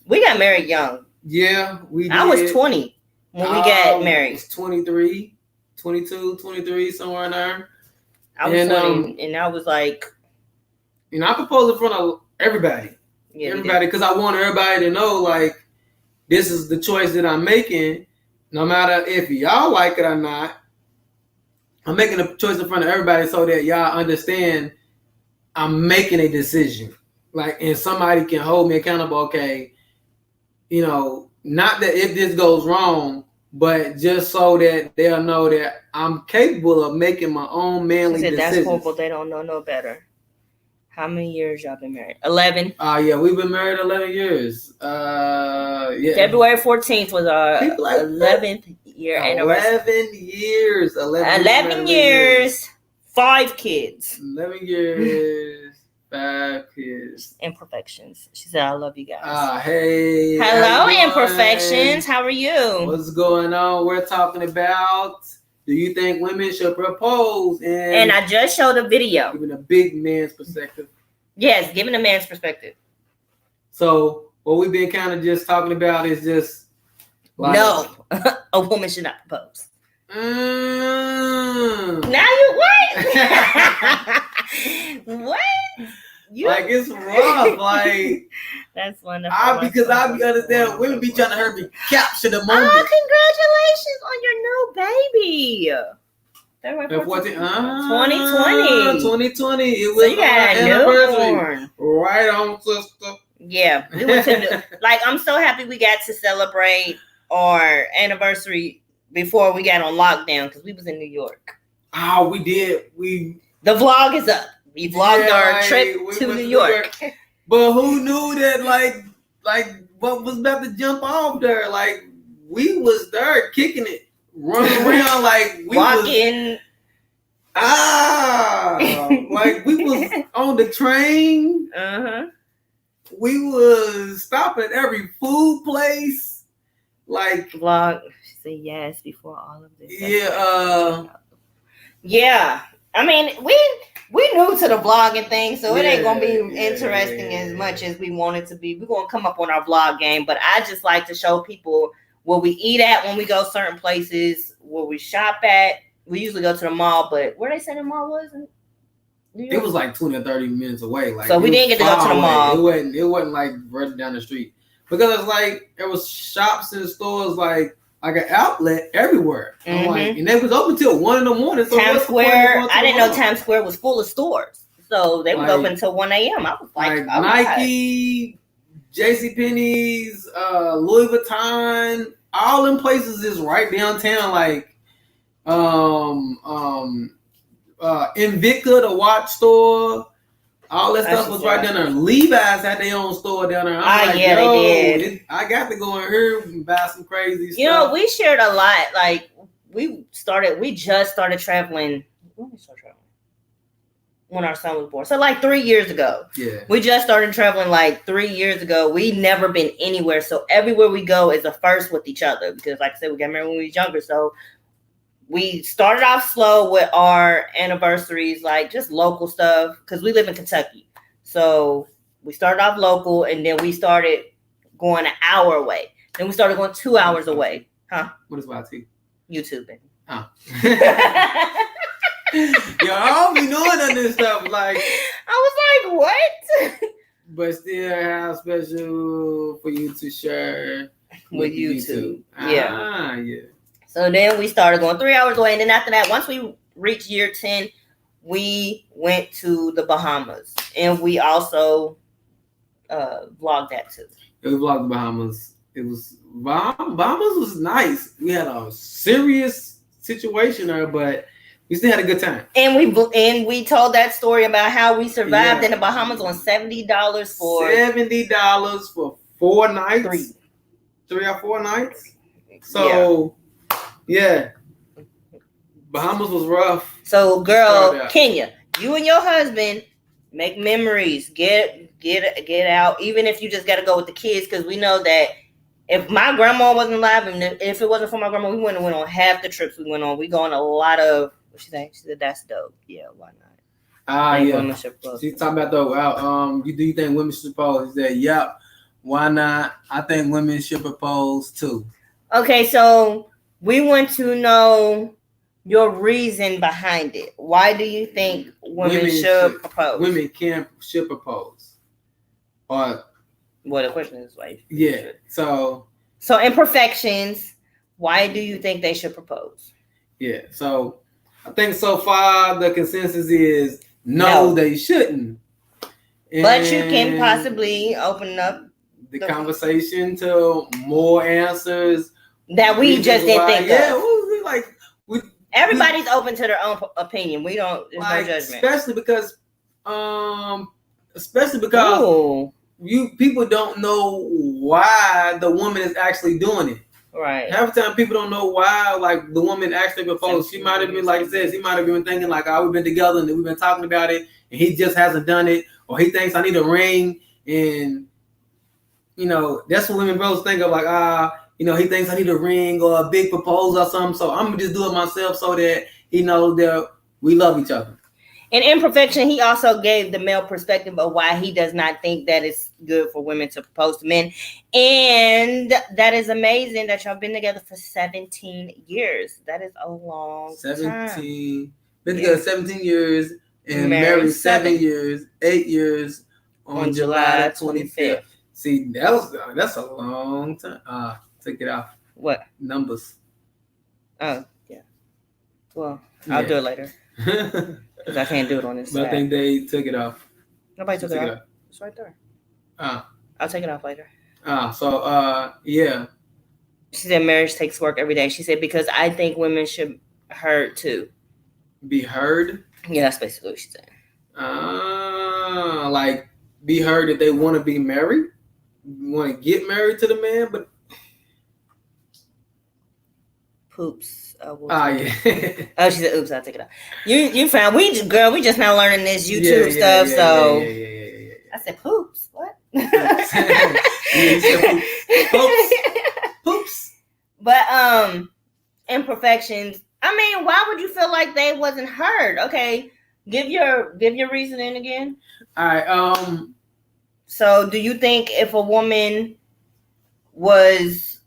We got married young. Yeah, we did. I was 20 when we got married. I was 23. 22, 23, somewhere in there. I was 20, and I was like, I propose in front of everybody. Yeah, everybody, because I want everybody to know, like, this is the choice that I'm making. No matter if y'all like it or not, I'm making a choice in front of everybody so that y'all understand I'm making a decision. Like, and somebody can hold me accountable. Okay, not that if this goes wrong, but just so that they'll know that I'm capable of making my own manly decisions. That's horrible. They don't know no better. How many years y'all been married? 11. Yeah, we've been married 11 years. Yeah. February 14th was our 11th year anniversary. 11 years. 11 years. 5 kids. 11 years. 5 kids. Imperfections. She said, I love you guys. Hey. Hello, Imperfections. How are you? What's going on? We're talking about, do you think women should propose? And I just showed a video. Giving a big man's perspective. Yes, giving a man's perspective. So what we've been kind of just talking about is just like, no, a woman should not propose. Now you what? What? Like, it's rough. Like, that's wonderful. Because I be understanding women be trying to hurt me capture the moment. Oh, congratulations on your new baby. 2020. 2020. It was so anniversary. Right on, sister. Yeah, we went to I'm so happy we got to celebrate our anniversary before we got on lockdown because we was in New York. Oh, we did. The vlog is up. We vlogged our trip to New York. But who knew that like what was about to jump off there? Like, we was there kicking it, running around like we walking. Like we was on the train. We was stopping at every food place. Like, vlog. She said yes before all of this. Yeah. Yeah. I mean, we new to the vlogging thing, so it ain't gonna be interesting as much as we want it to be. We're gonna come up on our vlog game, but I just like to show people where we eat at when we go certain places, where we shop at. We usually go to the mall, but where they say the mall was? It was like 20 or 30 minutes away. Like, so we didn't get to go to the mall. It wasn't like right down the street, because it's like there was shops and stores like an outlet everywhere. And they was open till 1 a.m. So Times Square. I didn't know Times Square was full of stores, so they was open until 1 a.m. I was like Nike, JCPenney's, Louis Vuitton, all them places is right downtown. Like, Invicta, the watch store. All that stuff was right down there. Levi's had their own store down there. They did. I got to go in here and buy some crazy stuff. We shared a lot. Like, we just started traveling. When did we start traveling? When our son was born. So, like, 3 years ago. Yeah. We just started traveling, like, 3 years ago. We never been anywhere. So, everywhere we go is a first with each other. Because, like I said, we got married when we was younger. So, we started off slow with our anniversaries, like just local stuff, because we live in Kentucky. So we started off local, and then we started going an hour away. Then we started going 2 hours away. Huh? What is YT? YouTube. Oh. Yo, I don't be knowing none of this stuff. Like, I was like, what? But still have special for you to share with YouTube. Yeah. So then we started going 3 hours away. And then after that, once we reached year 10, we went to the Bahamas. And we also vlogged that too. Yeah, we vlogged the Bahamas. It was Bahamas was nice. We had a serious situation there, but we still had a good time. And we told that story about how we survived in the Bahamas on $70 for 4 nights. 3 or 4 nights. So yeah. Bahamas was rough. So, girl, Kenya, you and your husband make memories. Get out. Even if you just got to go with the kids, because we know that if my grandma wasn't alive, and if it wasn't for my grandma, we wouldn't have went on half the trips we went on. We go on a lot of. What she think? She said that's dope. Yeah, why not? Yeah. She's talking about though. Do you think women should propose? He said, "Yep. Why not? I think women should propose too." Okay, so we want to know Your reason behind it. Why do you think women should propose? Women should propose. Or the question is why. Yeah. So imperfections. Why do you think they should propose? Yeah. So I think so far the consensus is no. They shouldn't. But you can possibly open up the conversation to more answers that we just didn't think of. We everybody's open to their own opinion. We don't. There's no judgment. Especially because people don't know why the woman is actually doing it. Right. Half the time, people don't know why, like, the woman actually proposed. She might have been, like I said, she might have been thinking, like, oh, we've been together and we've been talking about it, and he just hasn't done it, or he thinks I need a ring, and, you know, that's what women bros think of, like, you know, he thinks I need a ring or a big proposal or something, so I'm going to just do it myself so that he knows that we love each other. In Imperfection, he also gave the male perspective of why he does not think that it's good for women to propose to men. And that is amazing that y'all been together for 17 years. That is a long 17. Been together 17 years and married 7 years, 8 years on July 25th. See, that's a long time. Take it off. What? Numbers. Oh, yeah. Well, I'll do it later. Because I can't do it on this side. I think they took it off. Nobody took it off. It's right there. I'll take it off later. Yeah. She said marriage takes work every day. She said because I think women should heard too. Be heard? Yeah, that's basically what she said. Like be heard that they want to be married? Want to get married to the man, but poops. Yeah. Oh, she said, "Oops, I'll take it out." You found we just now learning this YouTube stuff. So I said, "Poops, what?" Poops. But imperfections. I mean, why would you feel like they wasn't heard? Okay, give your reasoning again. All right. So, do you think if a woman was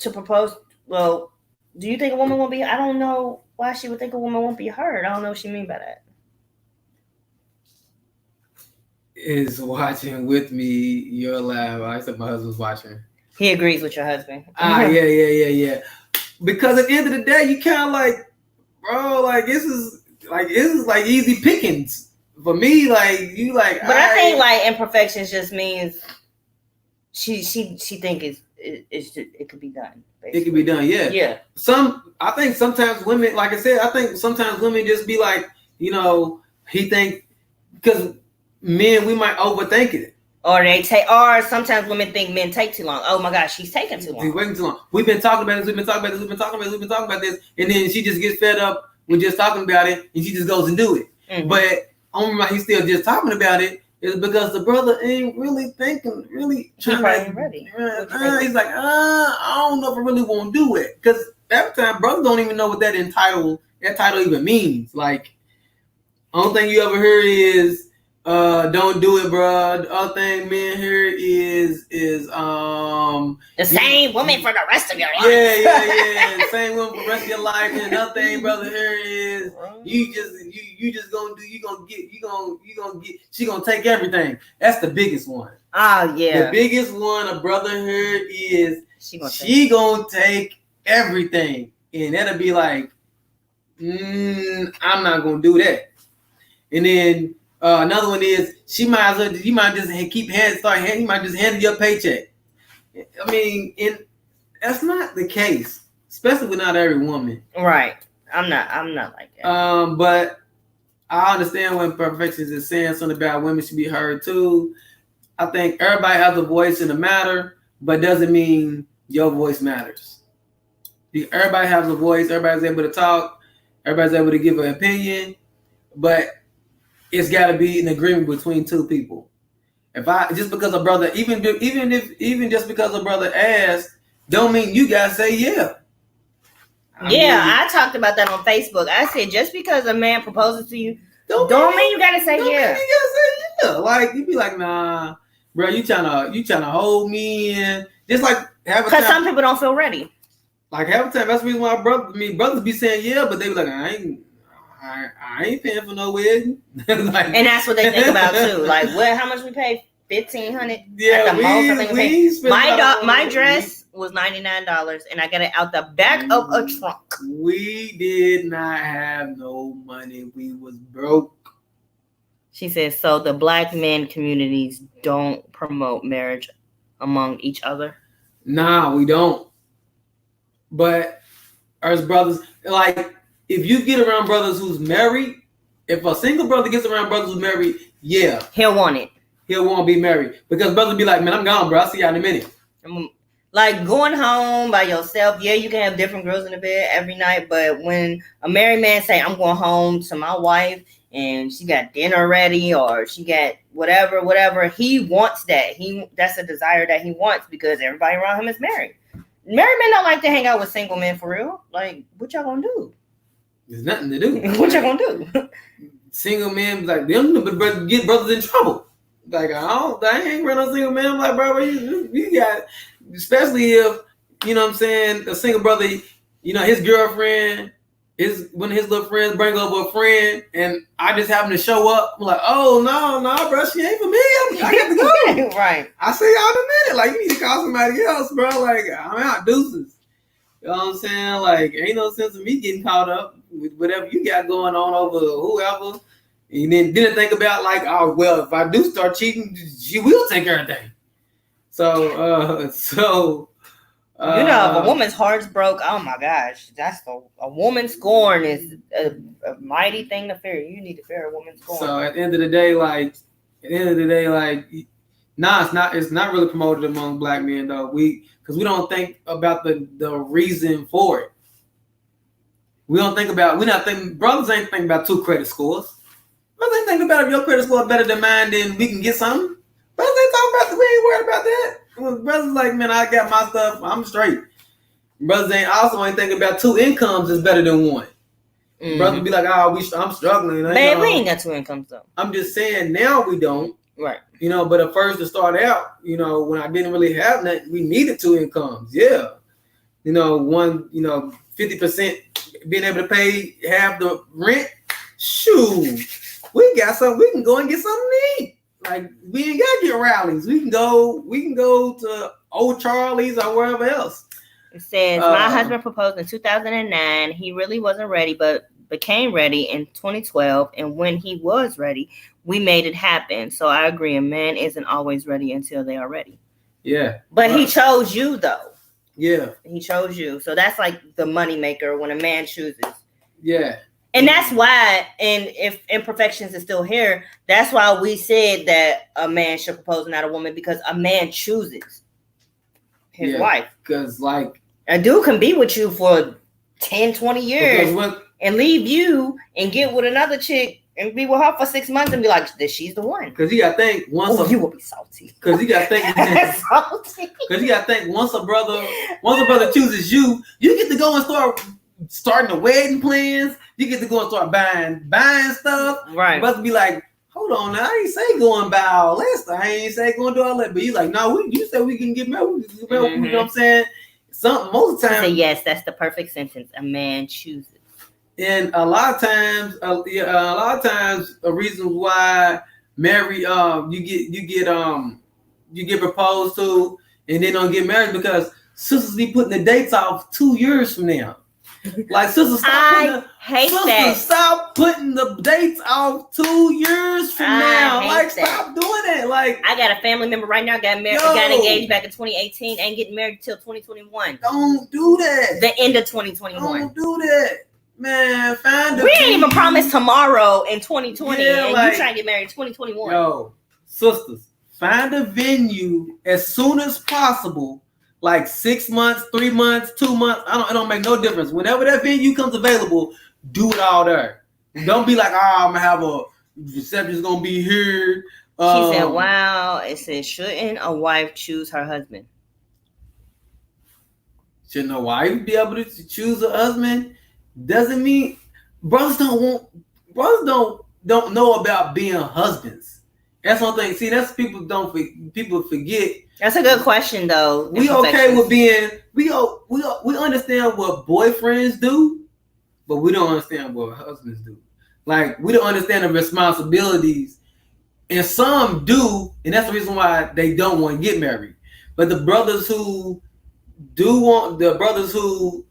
to propose, well? Do you think a woman won't be? I don't know why she would think a woman won't be heard. I don't know what she mean by that. Is watching with me your live. I said my husband's watching. He agrees with your husband. Yeah. Because at the end of the day, you kind of like, bro, like this is like easy pickings for me. Like you like. But I think like imperfections just means she think it could be done. Basically. It could be done, yeah. Yeah. I think sometimes women, like I said, sometimes women just be like, you know, he think because men we might overthink it. Or sometimes women think men take too long. Oh my gosh, she's taking too long. He's waiting too long. We've been talking about this. We've been talking about this, and then she just gets fed up with just talking about it, and she just goes and do it. Mm-hmm. But only why he's still just talking about it is because the brother ain't really thinking, really trying to ready. He's like, I don't know if I really want to do it. Because every time brothers don't even know what that title even means. Like, only thing you ever hear is don't do it, bro. The other thing men hear is the same woman for the rest of your life. Yeah. The same woman for the rest of your life. And another thing, brother, here is she gonna take everything. That's the biggest one. Oh yeah. The biggest one a brother heard is she gonna take everything. And that'll be like, I'm not gonna do that. And then another one is you might just hand your paycheck. I mean, that's not the case, especially with not every woman. Right. I'm not like that. But I understand when Perfections is saying something about women should be heard too. I think everybody has a voice in the matter, but doesn't mean your voice matters. Everybody has a voice. Everybody's able to talk. Everybody's able to give an opinion, but it's got to be an agreement between two people. Just because a brother, even just because a brother asks, don't mean you gotta say yeah. I talked about that on Facebook. I said just because a man proposes to you, don't mean you gotta say yeah. Like you be like, nah, bro, you trying to hold me in. Just like because some people don't feel ready. Like half the time, that's the reason why brothers be saying yeah, but they be like, I ain't paying for no wedding. Like, and that's what they think about too. Like, what? How much we paid? $1,500. Yeah, at the most. I think my dress was $99, and I got it out the back of a trunk. We did not have no money. We was broke. She says, so the black men communities don't promote marriage among each other? Nah, we don't. But as brothers, like, if you get around brothers who's married, if a single brother gets around brothers who's married, yeah. He'll want it. He'll want to be married. Because brothers be like, man, I'm gone, bro. I'll see y'all in a minute. Like, going home by yourself, yeah, you can have different girls in the bed every night, but when a married man say, I'm going home to my wife, and she got dinner ready, or she got whatever, he wants that. That's a desire that he wants, because everybody around him is married. Married men don't like to hang out with single men for real. Like, what y'all gonna do? There's nothing to do. What y'all gonna do? Single men, like, them get brothers in trouble. Like, I ain't around no single man. I'm like, bro, you got, especially if, you know what I'm saying, a single brother, you know, his girlfriend, when his little friends bring over a friend, and I just happen to show up, I'm like, oh, no, bro, she ain't for me. I got to go. Right. I see y'all in a minute. Like, you need to call somebody else, bro. Like, I'm out, deuces. You know what I'm saying? Like, ain't no sense of me getting caught up with whatever you got going on over whoever. And then didn't think about, like, oh, well, if I do start cheating, she will take everything. So, you know, if a woman's heart's broke, oh my gosh, that's a woman's scorn is a mighty thing to fear. You need to fear a woman's scorn. So at the end of the day, nah, it's not really promoted among black men though. Because we don't think about the reason for it. Brothers ain't thinking about 2 credit scores. Brothers ain't thinking about if your credit score is better than mine, then we can get something. Brothers ain't talking about, we ain't worried about that. Brothers like, man, I got my stuff, I'm straight. Brothers ain't thinking about 2 incomes is better than 1. Mm-hmm. Brothers be like, I'm struggling. Babe, we ain't got 2 incomes though. I'm just saying now we don't. Right. You know, but at first to start out, you know, when I didn't really have that, we needed 2 incomes. Yeah. You know, 50% being able to pay half the rent. Shoot. We got something, we can go and get something to eat. Like, we ain't gotta get rallies. We can go to Old Charlie's or wherever else. It says, my husband proposed in 2009. He really wasn't ready, but became ready in 2012. And when he was ready, we made it happen. So I agree. A man isn't always ready until they are ready. Yeah. But he chose you, though. Yeah. He chose you. So that's like the money maker when a man chooses. Yeah. And that's why, and if imperfections is still here, that's why we said that a man should propose, not a woman, because a man chooses his wife. Because, like, a dude can be with you for 10, 20 years and leave you and get with another chick and be with her for 6 months and be like, she's the one. Because you got to think you will be salty. Because you got to think salty. Because you got to think once a brother chooses you, you get to go and starting the wedding plans. You get to go and start buying stuff. Right. Brother be like, hold on now, I ain't say go and buy all that stuff. I ain't say go and do all that. But you like, no, you said we can get married. You know what I'm saying? Most of the time. Say yes, that's the perfect sentence. A man chooses. And a lot of times, a reason why you get proposed to and then don't get married because sisters be putting the dates off 2 years from now. Like, sisters, stop putting the dates off 2 years from now. Like, stop doing it. Like, I got a family member right now got engaged back in 2018, ain't getting married till 2021. Don't do that. The end of 2021. Don't do that, man. We ain't even promised tomorrow in 2020, and you trying to get married in 2021. Yo, sisters, find a venue as soon as possible. Like 6 months, 3 months, 2 months. It don't make no difference. Whenever that venue comes available, do it all there. Don't be like, I'm gonna have a reception's gonna be here. She said, wow. It says, shouldn't a wife choose her husband? Shouldn't a wife be able to choose a husband? Doesn't mean brothers don't know about being husbands. That's one thing. See, that's people forget. That's a good question, though. We okay with being we understand what boyfriends do, but we don't understand what husbands do. Like, we don't understand the responsibilities, and some do, and that's the reason why they don't want to get married. But the brothers who do want, the brothers who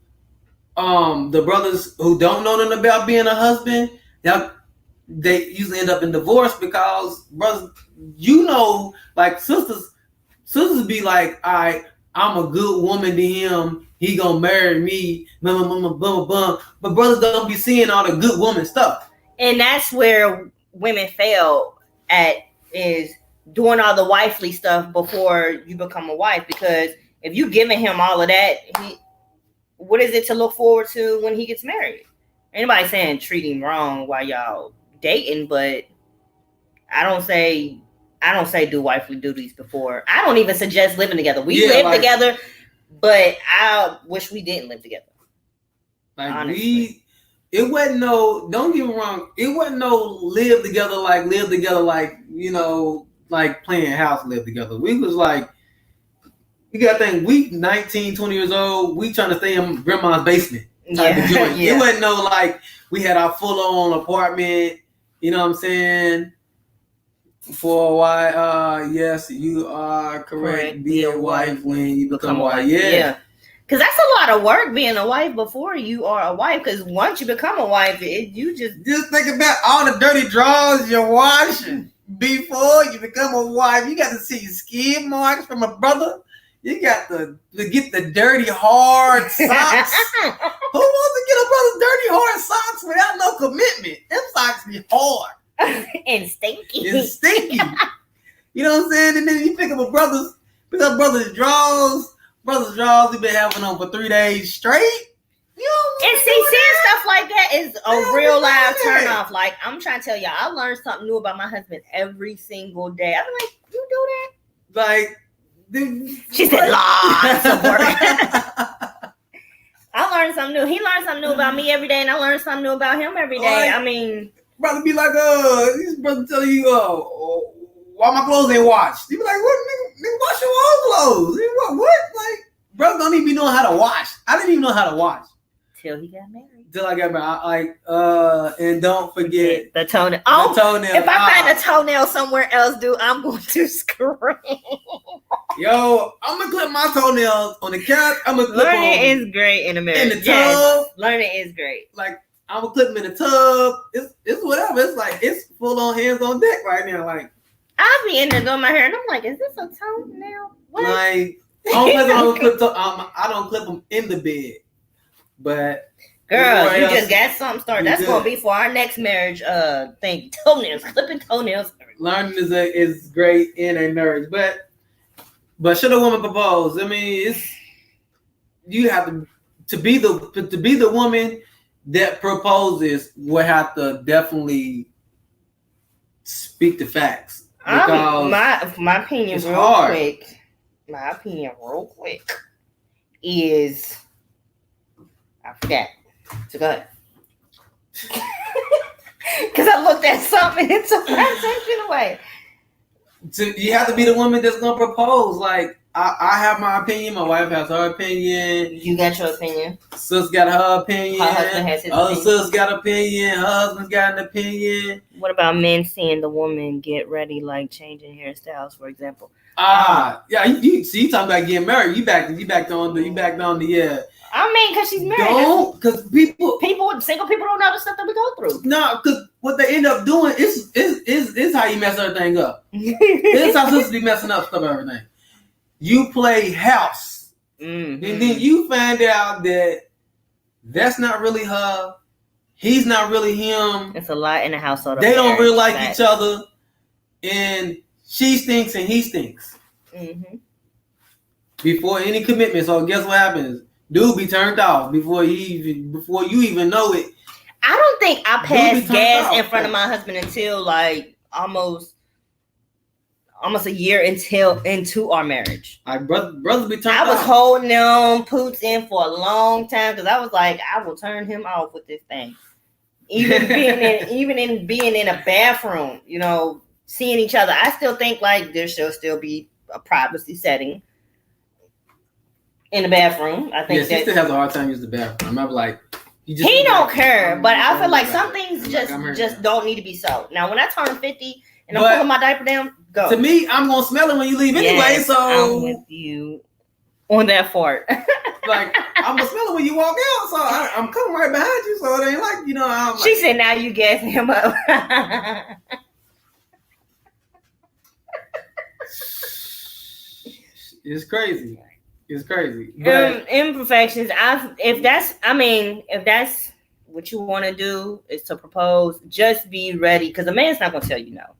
don't know nothing about being a husband, they usually end up in divorce because brothers, like sisters be like, all right, I'm a good woman to him. He gonna marry me. Blah, blah, blah, blah, blah. But brothers don't be seeing all the good woman stuff. And that's where women fail at, is doing all the wifely stuff before you become a wife. Because if you giving him all of that, what is it to look forward to when he gets married? Anybody saying treat him wrong while y'all dating, but I don't say do wifely duties before. I don't even suggest living together. We live together, but I wish we didn't live together. Like, honestly. It wasn't no, don't get me wrong, it wasn't no live together like, like playing house live together. We was like, you gotta think, we 19, 20 years old, we trying to stay in grandma's basement type of joint. Yeah. It wasn't no like, we had our full-on apartment, you know what I'm saying? For a while, yes, you are correct. Be a wife when you become a wife. Yeah. Because that's a lot of work being a wife before you are a wife. Because once you become a wife, you just think about all the dirty drawers you're washing before you become a wife. You got to see skin marks from a brother. You got to get the dirty, hard socks. Who wants to get a brother's dirty, hard socks without no commitment? Them socks be hard. And stinky. You know what I'm saying? And then you pick up brother's drawers. Brother's drawers, we've been having them for 3 days straight. And seeing stuff like that is a real live turn off. Like, I'm trying to tell y'all, I learned something new about my husband every single day. I'm like, you do that? Like, she said lots of work. I learned something new. He learned something new about me every day, and I learned something new about him every day. I mean, brother be like, these brothers telling you, why my clothes ain't washed? You be like, what, nigga, wash your own clothes. What? Like, brother don't even know how to wash. I didn't even know how to wash. Till he got married. Till I got married. And don't forget the toenail. The toenail. If I find a toenail somewhere else, dude, I'm going to scream. Yo, I'm going to clip my toenails on the couch. I'm going to clip Learning is great in America. In the tub. Yes, learning is great. Like, I'm going to clip them in the tub. It's whatever. It's like, it's full on hands on deck right now. Like, I'll be in there doing my hair, and I'm like, is this a toenail? What? Like, I don't clip them in the bed. But girl, you just got something started. That's gonna be for our next marriage thing. Toenails, clipping toenails. Learning is great in a marriage, but should a woman propose? I mean, you have to be the woman that proposes will have to definitely speak the facts. My opinion real quick is, I forgot. So go ahead. Because I looked at something and took my attention away. You have to be the woman that's going to propose. Like, I have my opinion. My wife has her opinion. You got your opinion. Sis got her opinion. Her husband has his other opinion. sis got an opinion. Her husband's got an opinion. What about men seeing the woman get ready, like changing hairstyles, for example? Yeah. You talking about getting married? You back on the yeah. I mean, because she's married. Don't, because single people don't know the stuff that we go through. No, because what they end up doing is how you mess everything up. It's how sisters be messing up stuff, everything. You play house, and then you find out that that's not really her. He's not really him. It's a lot in the household. They don't really like each other, and she stinks and he stinks. Mm-hmm. Before any commitment, so guess what happens? Dude be turned off before you even know it. I don't think I passed gas in front of my husband until like almost a year into our marriage. Like brothers be turned off. I was off. holding them poots in for a long time because I was like, I will turn him off with this thing. Even being in a bathroom, seeing each other, I still think like there should still be a privacy setting. in the bathroom. I think she still has a hard time using the bathroom. I'm like, he don't care, but I feel like some things just don't need to be so. Now, when I turn 50 and I'm pulling my diaper down, go. To me, I'm gonna smell it when you leave anyway. So I'm with you on that fart. Like, I'm gonna smell it when you walk out, so I'm coming right behind you. So it ain't like, you know. I'm she said, "Now you gassing him up." It's crazy. It's crazy. Imperfections. If that's what you want to do is to propose, just be ready, because a man's not gonna tell you no.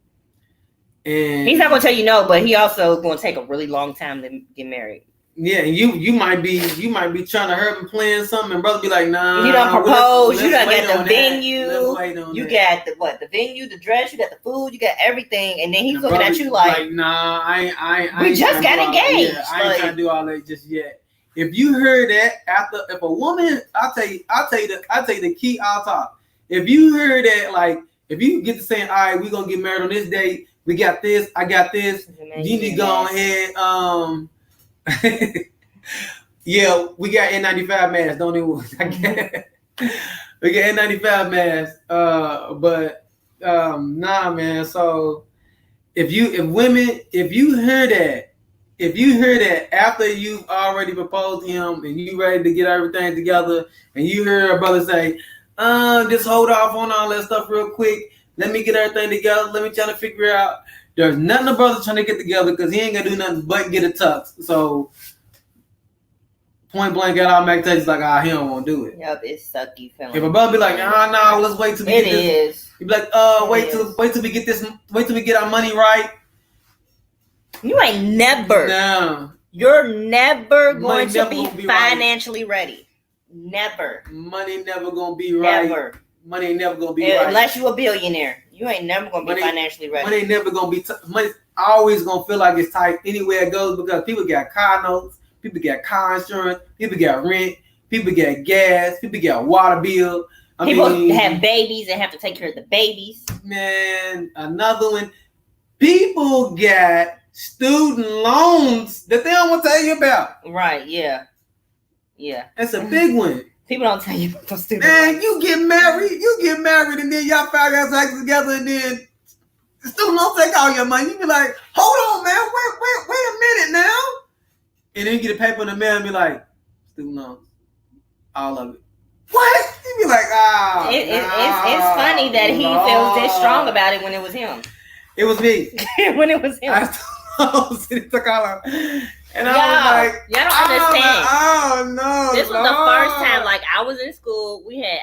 And he's not gonna tell you no, but he also gonna take a really long time to get married. Yeah, and you might be trying to hurt him playing something, and brother be like, nah. You don't propose. You don't get the venue. You got the venue, the dress. You got the food. You got everything, and then he's looking at you like, nah, I we just got engaged. Yeah, I ain't trying to do all that just yet. If you heard that if a woman, I'll tell you the key I'll talk. If you heard that, like, if you get to saying, all right, we're gonna get married on this date. We got this. I got this. You need to go ahead. Yeah, we got N95 masks. Don't even. We got N95 masks. But nah, man. So if you hear that after you've already proposed to him and you ready to get everything together, and you hear a brother say, just hold off on all that stuff real quick. Let me get everything together. Let me try to figure out. There's nothing a brother trying to get together because he ain't gonna do nothing but get a tux. So point blank out, I'll make touches like, he don't want to do it. Yep, it's sucky feeling. If a brother be like, no, let's wait till we get this. You be like, wait till we get this. Wait till we get our money right. You ain't never. No. You're never going to be financially ready. Never. Money never gonna be right. Never. Money ain't never gonna be right. Unless you a billionaire. You ain't never gonna be financially ready. Money ain't never gonna be money always gonna feel like it's tight anywhere it goes, because people got car notes, people got car insurance, people got rent, people got gas, people got water bill. People have babies and have to take care of the babies. Man, another one. People got student loans that they don't want to tell you about. Right, yeah. Yeah. That's a big one. People don't tell you about student loans. Man, you get married, and then y'all find out sex together, and then the student loans take all your money. You be like, hold on, man, wait a minute now. And then you get a paper in the mail and be like, student loans, all of it. What? You be like, it's funny that he feels this strong about it when it was him. It was me. When it was him. It took all of and I was like, y'all don't understand. Oh no. This was the first time, like, I was in school. We had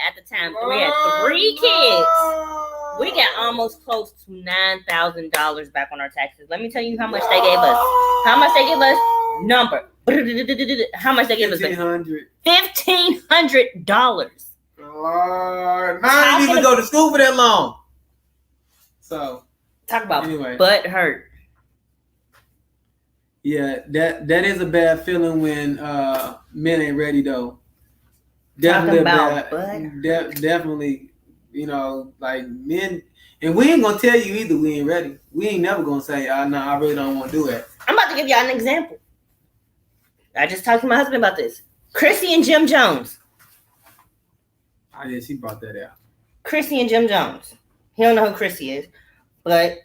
3 kids. We got almost close to $9,000 back on our taxes. Let me tell you how much they gave us. How much they gave us? Number. How much they gave us? $1,500. Lord, I didn't even go to school for that long. So talk about butt hurt. Yeah, that is a bad feeling when men ain't ready though. Definitely definitely, you know, like men, and we ain't gonna tell you either we ain't ready. We ain't never gonna say, no, I really don't want to do it. I'm about to give y'all an example. I just talked to my husband about this. Chrissy and Jim Jones. Oh yeah, she brought that out. Chrissy and Jim Jones. He don't know who Chrissy is, but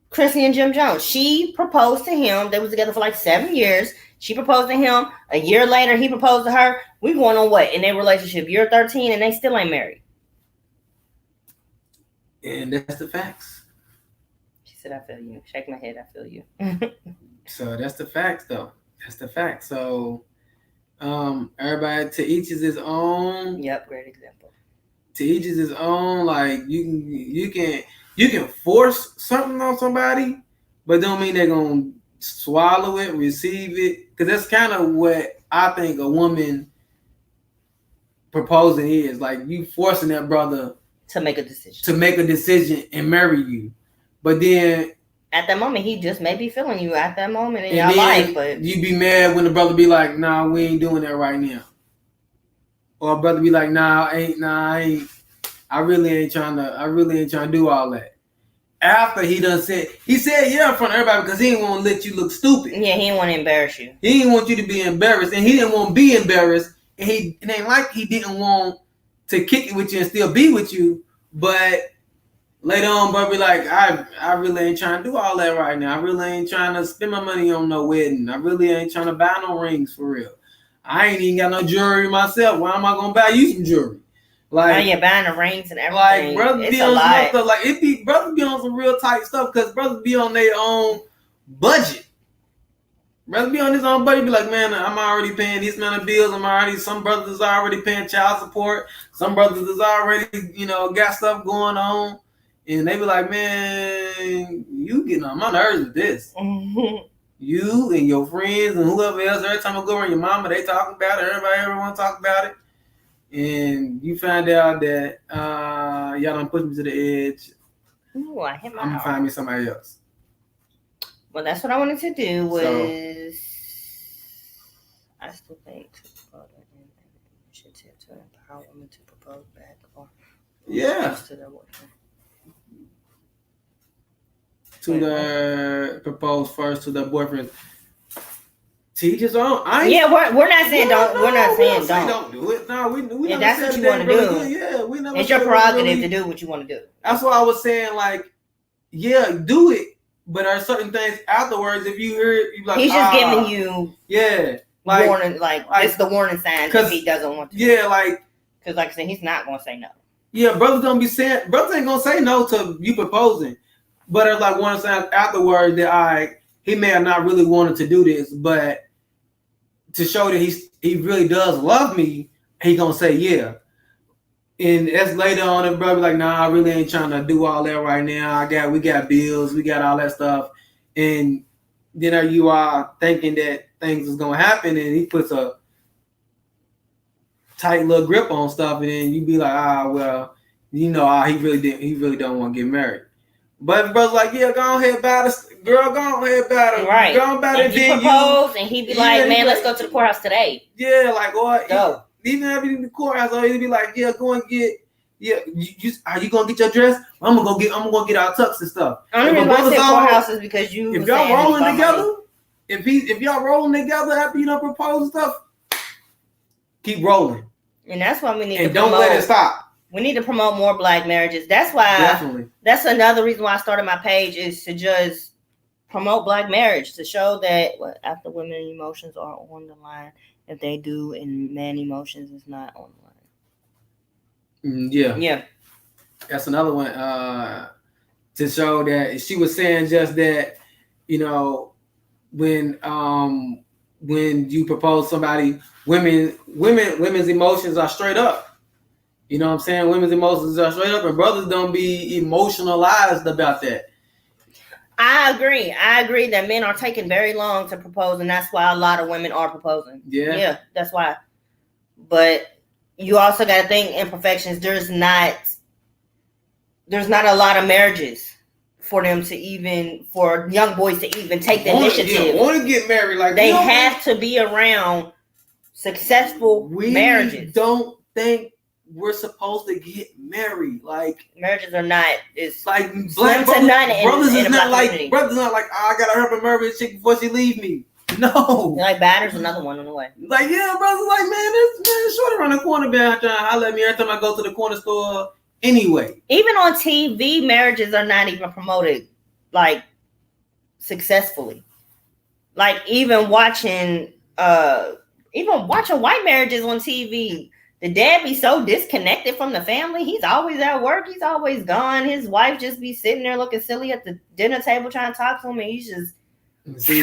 Chrissy and Jim Jones. She proposed to him. They was together for like 7 years. She proposed to him. A year later, he proposed to her. We going on what? In their relationship, year 13, and they still ain't married. And that's the facts. She said, I feel you. Shake my head, I feel you. So that's the facts, though. That's the fact. So everybody, to each is his own. Yep, great example. To each is his own. Like, you can force something on somebody, but don't mean they're gonna swallow it, receive it. Because that's kind of what I think a woman proposing is. Like, you forcing that brother to make a decision and marry you. But then at that moment, he just may be feeling you at that moment in your life. But you be mad when the brother be like, nah, we ain't doing that right now. Or a brother be like, I really ain't trying to do all that. after he done said yeah in front of everybody because he didn't want to let you look stupid. Yeah, he didn't want to embarrass you. He didn't want you to be embarrassed, and he didn't want to be embarrassed. And it ain't like he didn't want to kick it with you and still be with you. But later on, bro, be like, I really ain't trying to do all that right now. I really ain't trying to spend my money on no wedding. I really ain't trying to buy no rings for real. I ain't even got no jewelry myself. Why am I gonna buy you some jewelry? Like, oh, yeah, buying the rings and everything. Like, brothers be on some stuff. Like, brothers be on some real tight stuff because brothers be on their own budget. Brothers be on his own budget. Be like, man, I'm already paying these amount of bills. Some brothers is already paying child support. Some brothers is already, got stuff going on. And they be like, man, you getting on my nerves with this. You and your friends and whoever else, every time I go around your mama, they talking about it. Everyone talk about it. And you find out that y'all done push me to the edge. Ooh, I hit my I'm going to find me somebody else. Well, that's what I wanted to do was... I still think to empower women to propose back or to their boyfriend. To propose first to their boyfriend. Teach his own. We're not saying don't. We're not saying don't do it. No, we if that's what you want to do. Yeah, we never. It's your prerogative to do what you want to do. That's what I was saying. Like, yeah, do it. But there are certain things afterwards. If you hear it, you like. He's just giving you. Yeah. Like, warning. Like it's the warning sign if he doesn't want to. Yeah, like. Because, like I said, he's not gonna say no. Yeah, brothers ain't gonna say no to you proposing. But there's like warning signs afterwards that he may have not really wanted to do this, but to show that he really does love me, he gonna say yeah. And that's later on, and brother like, nah, I really ain't trying to do all that right now. We got bills, we got all that stuff, and then you are thinking that things is gonna happen, and he puts a tight little grip on stuff, and then you be like, he really don't want to get married. But if brother's like, yeah, go ahead about it. Girl, go ahead about it. Right. Go about it. Then propose, and he be like, man, let's go to the courthouse today. Yeah, like, or go. Even if in the courthouse, or he'd be like, yeah, go and get. Yeah, are you gonna get your dress? I'm gonna get our tux and stuff. Only reason why I said courthouse is because if y'all rolling together, if y'all rolling together after you done propose and stuff, keep rolling. And that's why we need to don't let it stop. We need to promote more Black marriages. That's why. Definitely. That's another reason why I started my page is to just promote Black marriage, to show that after women emotions are on the line, if they do, and man emotions is not on the line. Yeah. That's another one. To show that she was saying just that, when you propose somebody, women's emotions are straight up. You know what I'm saying? Women's emotions are straight up, and brothers don't be emotionalized about that. I agree that men are taking very long to propose, and that's why a lot of women are proposing. Yeah, that's why. But you also got to think imperfections. There's not a lot of marriages for them to for young boys to even take the initiative. Want to get married? Like they have to be around successful marriages. We don't think we're supposed to get married. Like marriages are not. It's like black brothers is not like brothers not like I gotta help her marry this chick before she leave me. No, like batter's another one on the way. Like brothers like man, short around the corner trying to holler at me every time I go to the corner store. Anyway, even on TV, marriages are not even promoted like successfully. Like even watching white marriages on TV. The dad be so disconnected from the family. He's always at work. He's always gone. His wife just be sitting there looking silly at the dinner table trying to talk to him, and he's just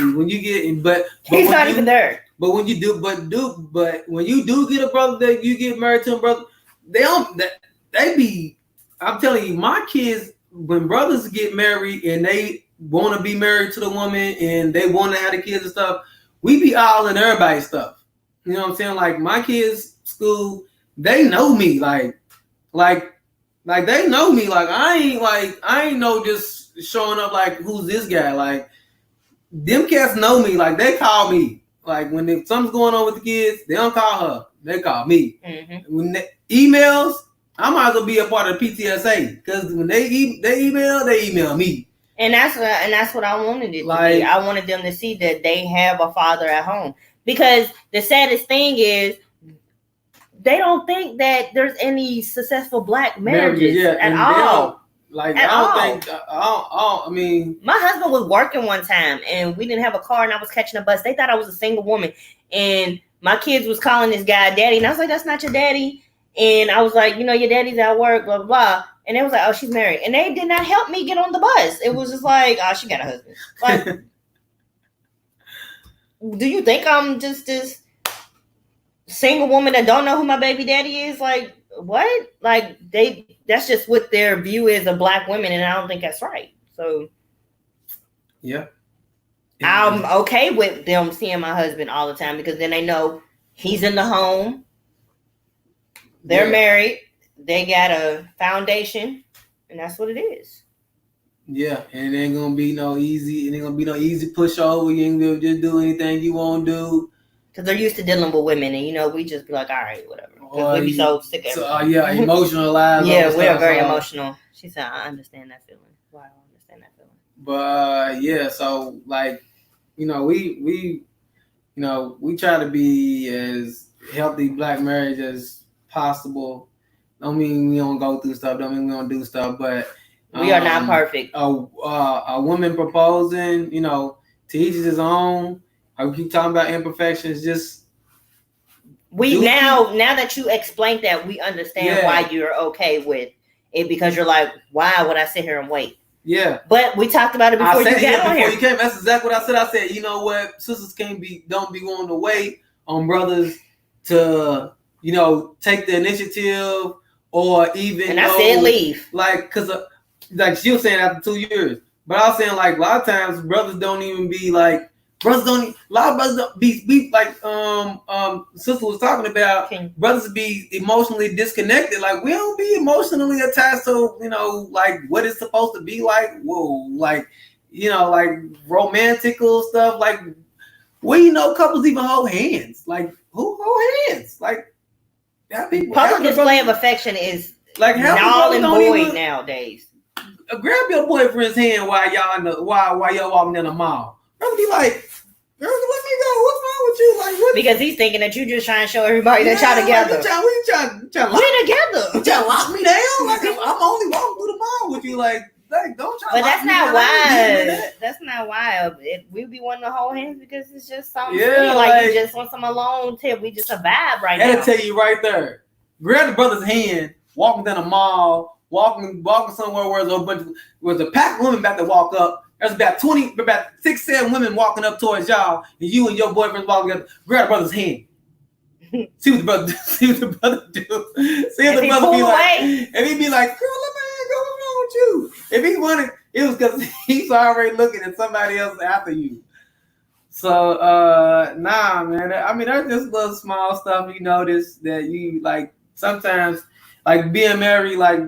when you get but he's not even there. But when you when you do get a brother that you get married to a brother, I'm telling you, my kids, when brothers get married and they want to be married to the woman and they want to have the kids and stuff, we be all in everybody's stuff. You know what I'm saying? Like my kids' school, they know me. Like they know me. Like I ain't no just showing up like who's this guy. Like them cats know me. Like they call me. Like when something's going on with the kids, they don't call her. They call me. Mm-hmm. When emails, I might as well be a part of the PTSA because when they email me. And that's what I wanted it to be. I wanted them to see that they have a father at home. Because the saddest thing is they don't think that there's any successful black marriages at all. Like I mean, my husband was working one time and we didn't have a car and I was catching a bus. They thought I was a single woman and my kids was calling this guy daddy and I was like, that's not your daddy. And I was like, your daddy's at work, blah blah blah. And they was like, oh, she's married. And they did not help me get on the bus. It was just like, oh, she got a husband. Like, do you think I'm just this single woman that don't know who my baby daddy is? Like, what? Like, that's just what their view is of black women, and I don't think that's right. So, yeah. I'm okay with them seeing my husband all the time because then they know he's in the home. They're married. They got a foundation, and that's what it is. Yeah, and it ain't gonna be no easy. It ain't gonna be no easy pushover. You ain't gonna just do anything you won't do. Because they're used to dealing with women, and we just be like, all right, whatever. Because we be so sick of it. Yeah, emotionalized. Yeah, we're very emotional. She said, I understand that feeling. Why I understand that feeling. But yeah, so like, we try to be as healthy black marriage as possible. Don't mean we don't go through stuff. Don't mean we don't do stuff. But we are not perfect. A woman proposing, to each his own. I keep talking about imperfections. Just now that you explained that, we understand why you're okay with it because you're like, why would I sit here and wait? Yeah, but we talked about it before you got on here. You came, that's exactly what I said. I said, you know what, sisters don't be wanting to wait on brothers to, take the initiative or even. And I said leave, because like she was saying after 2 years, but I was saying like a lot of times brothers don't even be like. A lot of brothers don't be like sister was talking about. Brothers be emotionally disconnected. Like we don't be emotionally attached to like what it's supposed to be like. Whoa, like like romantical stuff. Like couples even hold hands. Like who hold hands? Like public display of affection is like null and void nowadays. Grab your boyfriend's hand while y'all while y'all walking in the mall. Brother be like, girl, let me go. What's wrong with you? Like, what? Because he's thinking that you just trying to show everybody that y'all together. We trying to lock we together. You trying to lock me down? Like I'm only walking through the mall with you. Like don't try. But that's not why. That's not why. We be wanting to hold hands because it's just something. Yeah, like you just want some alone tip. We just a vibe right now. I tell you right there. Grab the brother's hand, walking down the mall, walking somewhere where there's a pack of women about to walk up. There's about 6-7 women walking up towards y'all, and you and your boyfriend walking up. Grab the brother's hand. See what the brother do. See what the brother be like. And he be like, girl, let my hand go. What's wrong with you? If he wanted, it was because he's already looking at somebody else after you. So, nah, man. I mean, there's just little small stuff you notice that you like sometimes, like being married, like,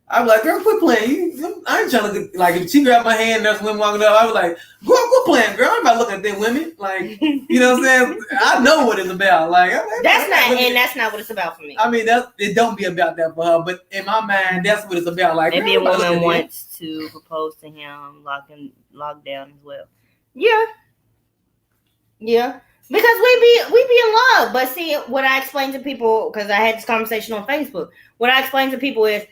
I'm like, girl, quit playing. I ain't trying to look like if she grabbed my hand and there's women walking up, I was like, quit playing, girl. I'm not looking at them women. Like, you know what I'm saying? I know what it's about. Like, that's not what it's about for me. I mean, it don't be about that for her, but in my mind, that's what it's about. Like, maybe a woman wants to propose to him, lock down as well. Yeah. Because we be in love. But see, what I explain to people, because I had this conversation on Facebook, what I explain to people is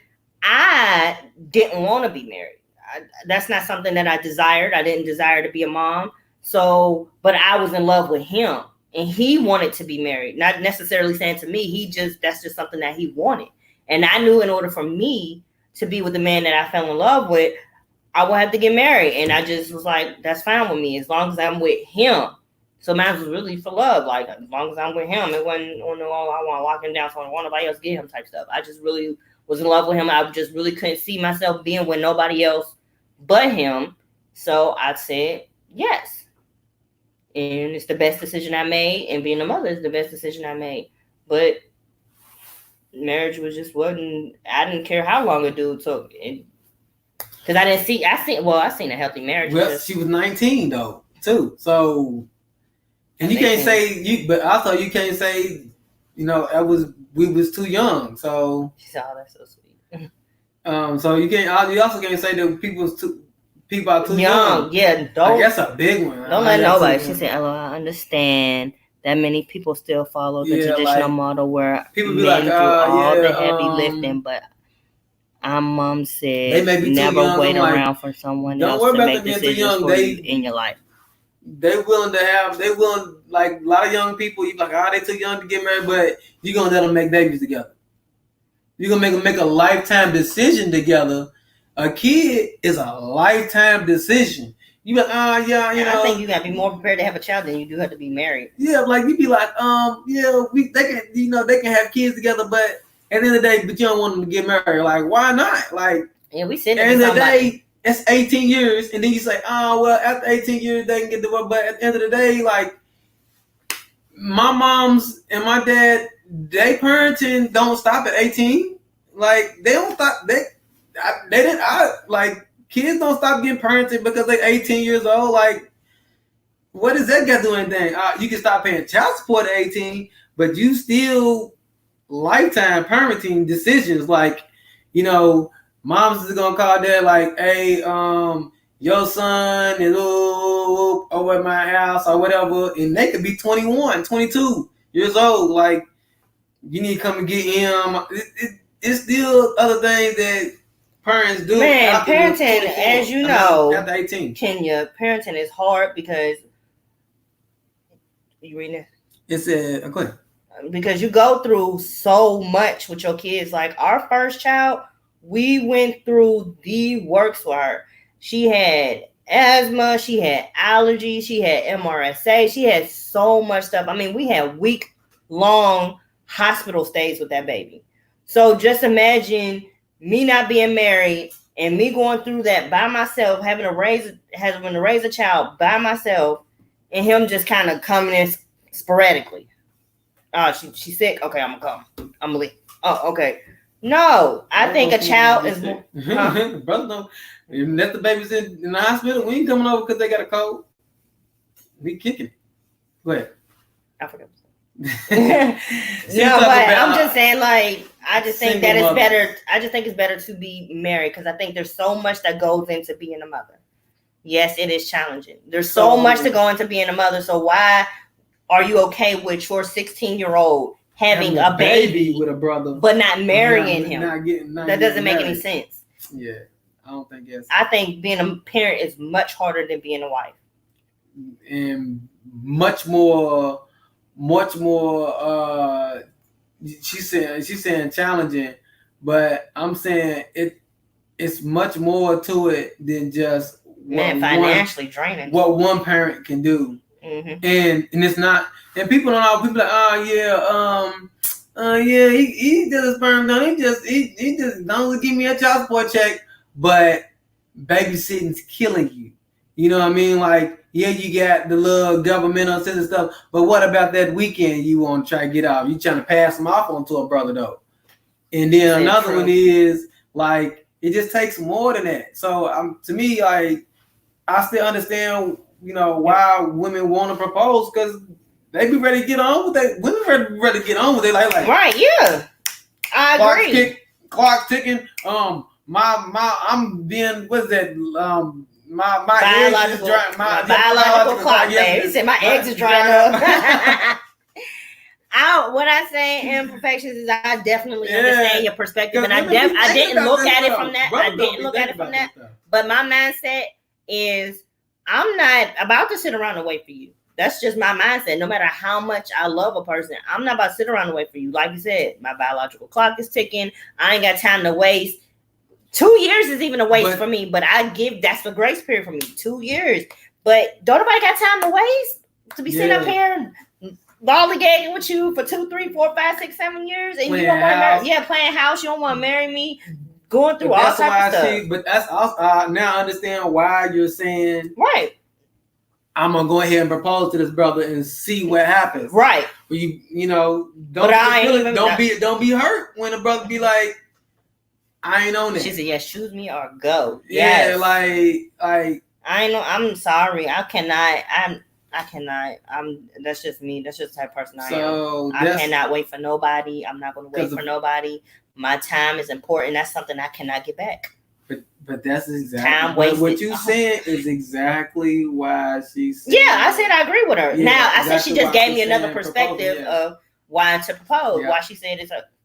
I didn't want to be married. That's not something that I desired. I didn't desire to be a mom. So, but I was in love with him and he wanted to be married. Not necessarily saying to me, that's just something that he wanted. And I knew in order for me to be with the man that I fell in love with, I would have to get married. And I just was like, that's fine with me as long as I'm with him. So mine was really for love. Like, as long as I'm with him, it wasn't on I want to lock him down so I don't want nobody else to get him type stuff. I just really was in love with him. I just really couldn't see myself being with nobody else but him. So I said yes. And it's the best decision I made. And being a mother is the best decision I made. But marriage was just wasn't, I didn't care how long a dude took. Because I seen a healthy marriage. Well, she was 19 though, too. So, and you can't say, but also you can't say, that was we was too young. So she said, "Oh, that's so sweet." So you can't. You also can't say that people are too young. Yeah, I guess a big one. Don't let nobody. She said, "Oh, I understand that many people still follow the traditional model where people be men like, do all the heavy lifting, but." Our mom said, they may be never too young. wait around for someone else to make decisions for you in your life. They willing, like a lot of young people, you like, they too young to get married, but you're going to let them make babies together. You're going to make them make a lifetime decision together. A kid is a lifetime decision. You be like, yeah, you know. I think you got to be more prepared to have a child than you do have to be married. Yeah, like you be like, they can have kids together, but at the end of the day, but you don't want them to get married. Like, why not? Like, yeah, we said at the end of the day, it's 18 years, and then you say, after 18 years they can get divorced. But at the end of the day, like, my mom's and my dad, they parenting don't stop at 18. Like, they don't stop. They didn't. Like, kids don't stop getting parented because they're 18 years old. Like, what does that got to do anything? You can stop paying child support at 18, but you still lifetime parenting decisions. Like, moms is gonna call dad like, hey, your son is over at my house or whatever, and they could be 21, 22 years old. Like, you need to come and get him. It's still other things that parents do. Man, parenting, as you know, after 18, Kenya, parenting is hard because you reading it? It's go ahead. Because you go through so much with your kids. Like our first child, we went through the works for her. She had asthma, she had allergies, she had MRSA, she had so much stuff. I mean, we had week-long hospital stays with that baby. So just imagine me not being married and me going through that by myself, having to raise a child by myself, and him just kind of coming in sporadically. She's sick. Okay, I'm gonna come. I'm gonna leave. Oh, okay. No, I think a child is more. Brother, no. If the baby's in the hospital, we ain't coming over because they got a cold. We kicking. Go ahead. I forgot. No, but I'm just saying, like, I just think that it's better. I just think it's better to be married because I think there's so much that goes into being a mother. Yes, it is challenging. There's so much to go into being a mother. So why are you okay with your 16-year-old having a baby with a brother, but not marrying him? That doesn't make any sense. Yeah, I don't think that's. I think being a parent is much harder than being a wife, and much more. She's saying challenging, but I'm saying it's much more to it than just financially draining. What one parent can do. Mm-hmm. And it's not, and people don't know. People like, he did his sperm done. He just don't give me a child support check, but babysitting's killing you. You know what I mean? Like, yeah, you got the little governmental assistance stuff, but what about that weekend you want to try to get off? You trying to pass them off onto a brother though, and then another one is like it just takes more than that. So to me, like, I still understand. Why women want to propose because they be ready to get on with it. Women ready to get on with it. Like right, yeah, I agree. Clock ticking. I'm being what's that? My biological, my biological clock. He said my eggs is drying up. What I say in Perfections is I definitely understand your perspective, and I didn't look at it from that. I didn't look at it from that. But my mindset is I'm not about to sit around and wait for you. That's just my mindset. No matter how much I love a person, I'm not about to sit around and wait for you. Like you said, my biological clock is ticking. I ain't got time to waste. 2 years is even a waste for me, but that's the grace period for me. 2 years. But don't nobody got time to waste to be sitting up here lollygagging with you for 2, 3, 4, 5, 6, 7 years, and you don't want to marry. Yeah, playing house. You don't want to marry me. Going through all types of stuff. But that's also now I understand why you're saying right. I'm gonna go ahead and propose to this brother and see what happens. Right. But don't be hurt when a brother be like, I ain't on it. She said, "Yes, choose me or go." Yeah, yes. like I know. I'm sorry. I cannot. I cannot. That's just me. That's just the type of person I So am. I cannot wait for nobody. I'm not going to wait for nobody. My time is important. That's something I cannot get back. But that's exactly time wasted. What you saying is exactly why she's. Yeah, I said I agree with her. Yeah, now I said she just gave me another perspective of why to propose. Yeah. Why she said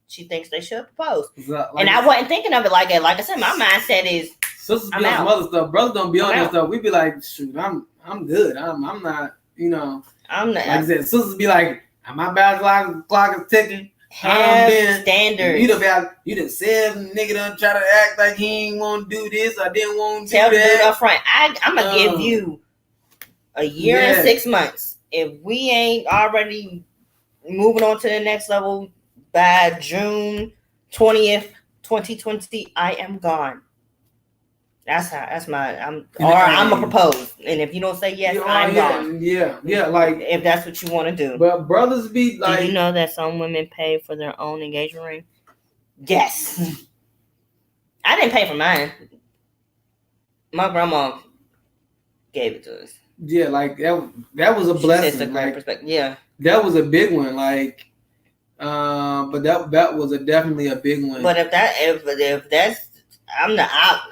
she thinks they should propose, and I wasn't thinking of it like that. Like I said, my mindset is. Sisters be on some other stuff. Brothers don't be on that stuff. We be like, shoot, I'm good. I'm not. You know, I'm not. Like I said, sisters be like, my biological clock is ticking. Have standards. You done said nigga done try to act like he ain't want to do this or didn't want to do that. Tell the dude up front. I'm gonna give you a year and 6 months. If we ain't already moving on to the next level by June 20th, 2020, I am gone. I'm gonna propose, and if you don't say yes, I'm gone. Yeah, like if that's what you want to do. But brothers be like, do you know that some women pay for their own engagement ring? Yes, I didn't pay for mine. My grandma gave it to us. Yeah, like that was a blessing. It's a great perspective. Yeah, that was a big one. Like, but that was definitely a big one. But if that's I'm not.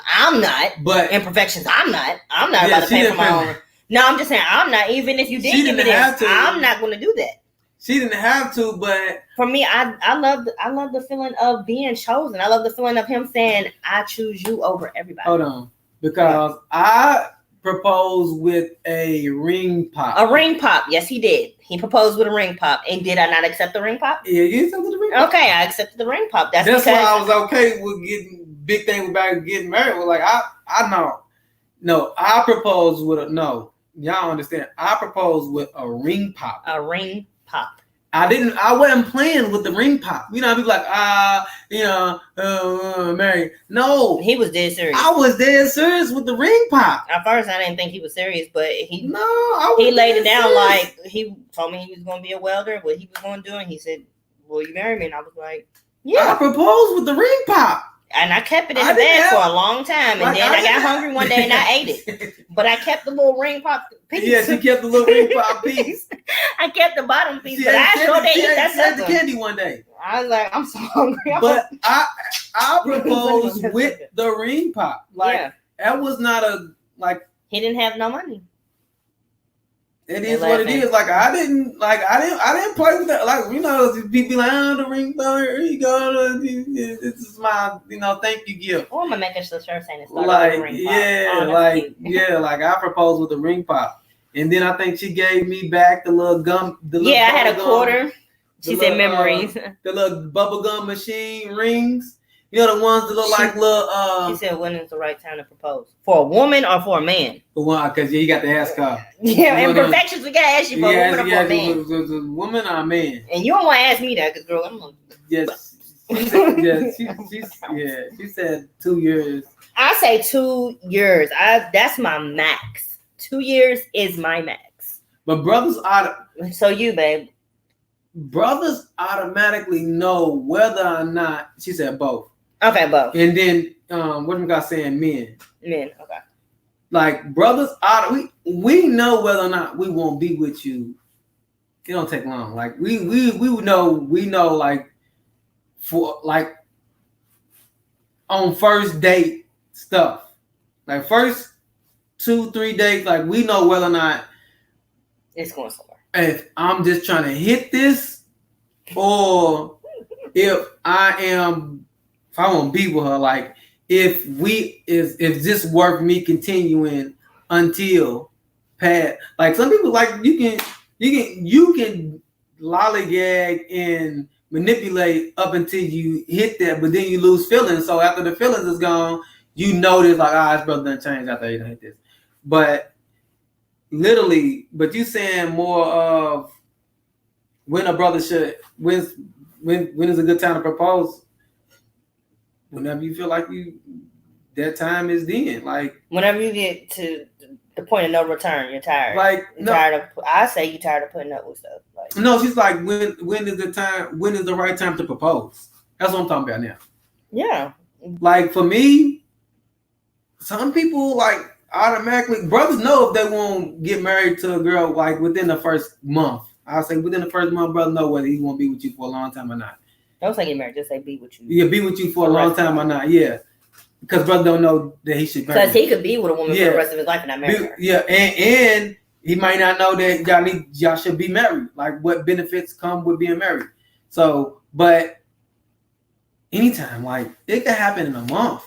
But imperfections, I'm not about to pay for my own. No, I'm just saying I'm not. Even if you did give me this, I'm not going to do that. She didn't have to, but for me, I love the feeling of being chosen. I love the feeling of him saying, "I choose you over everybody." Hold on, because I proposed with a ring pop. A ring pop, yes, he did. He proposed with a ring pop, and did I not accept the ring pop? Yeah, you accepted the ring pop. Okay, I accepted the ring pop. That's why I was okay with getting. Big thing about getting married was like I know. No, I proposed with y'all understand. I proposed with a ring pop. A ring pop. I wasn't playing with the ring pop. You know, I'd be like, married. No. He was dead serious. I was dead serious with the ring pop. At first I didn't think he was serious, but he laid it down serious. Like he told me he was gonna be a welder, what he was gonna do, and he said, will you marry me? And I was like, yeah. I proposed with the ring pop. And I kept it in the bag for a long time. And then I got hungry one day and I ate it. But I kept the little ring pop piece. Yeah, she kept the little ring pop piece. I kept the bottom piece. But I sure did eat that stuff. The candy one day. I was like, I'm so hungry. But I proposed with the ring pop. Like, that was not he didn't have no money. It is what it is. Like I didn't play with that. Like, you know, people like, the ring, here you go. This is my, thank you gift. Oh, I'm gonna make a shirt saying it's like, ring pop. Like I proposed with the ring pop, and then I think she gave me back the little gum. I had a quarter. She said memories. The little bubble gum machine rings. You know, the ones that look like little. She said, when is the right time to propose? For a woman or for a man? For one, because you got to ask her. Yeah, imperfections, we got to ask you for a woman or for a man. A woman or a man. And you don't want to ask me that, because, girl, I'm going to. Yes. She said 2 years. I say 2 years. That's my max. 2 years is my max. But brothers So you, babe. Brothers automatically know whether or not. She said both. Okay, both. And then what am I saying? Men. Men, okay. Like brothers, we know whether or not we won't be with you. It don't take long. Like we know like for like on first date stuff. Like first 2-3 dates, like we know whether or not it's going somewhere. If I'm just trying to hit this, or if I want to be with her, like if this worth me continuing until Pat. Like some people, like you can lollygag and manipulate up until you hit that, but then you lose feelings. So after the feelings is gone, you notice like, his brother done changed after he done hit this. But literally, but you saying more of when a brother should when is a good time to propose? Whenever you feel like that time is then. Like whenever you get to the point of no return, you're tired. Like I say you're tired of putting up with stuff. Like no, she's like when is the time? When is the right time to propose? That's what I'm talking about now. Yeah. Like for me, some people like automatically brothers know if they won't get married to a girl like within the first month. I'll say within the first month, brother know whether he won't be with you for a long time or not. Don't say get married, just say be with you. Yeah, be with you for a long time or not. Yeah. Because brother don't know that he should marry. Because he could be with a woman for the rest of his life and not marry her. Yeah, and he might not know that y'all should be married. Like what benefits come with being married. So, but anytime, like it could happen in a month.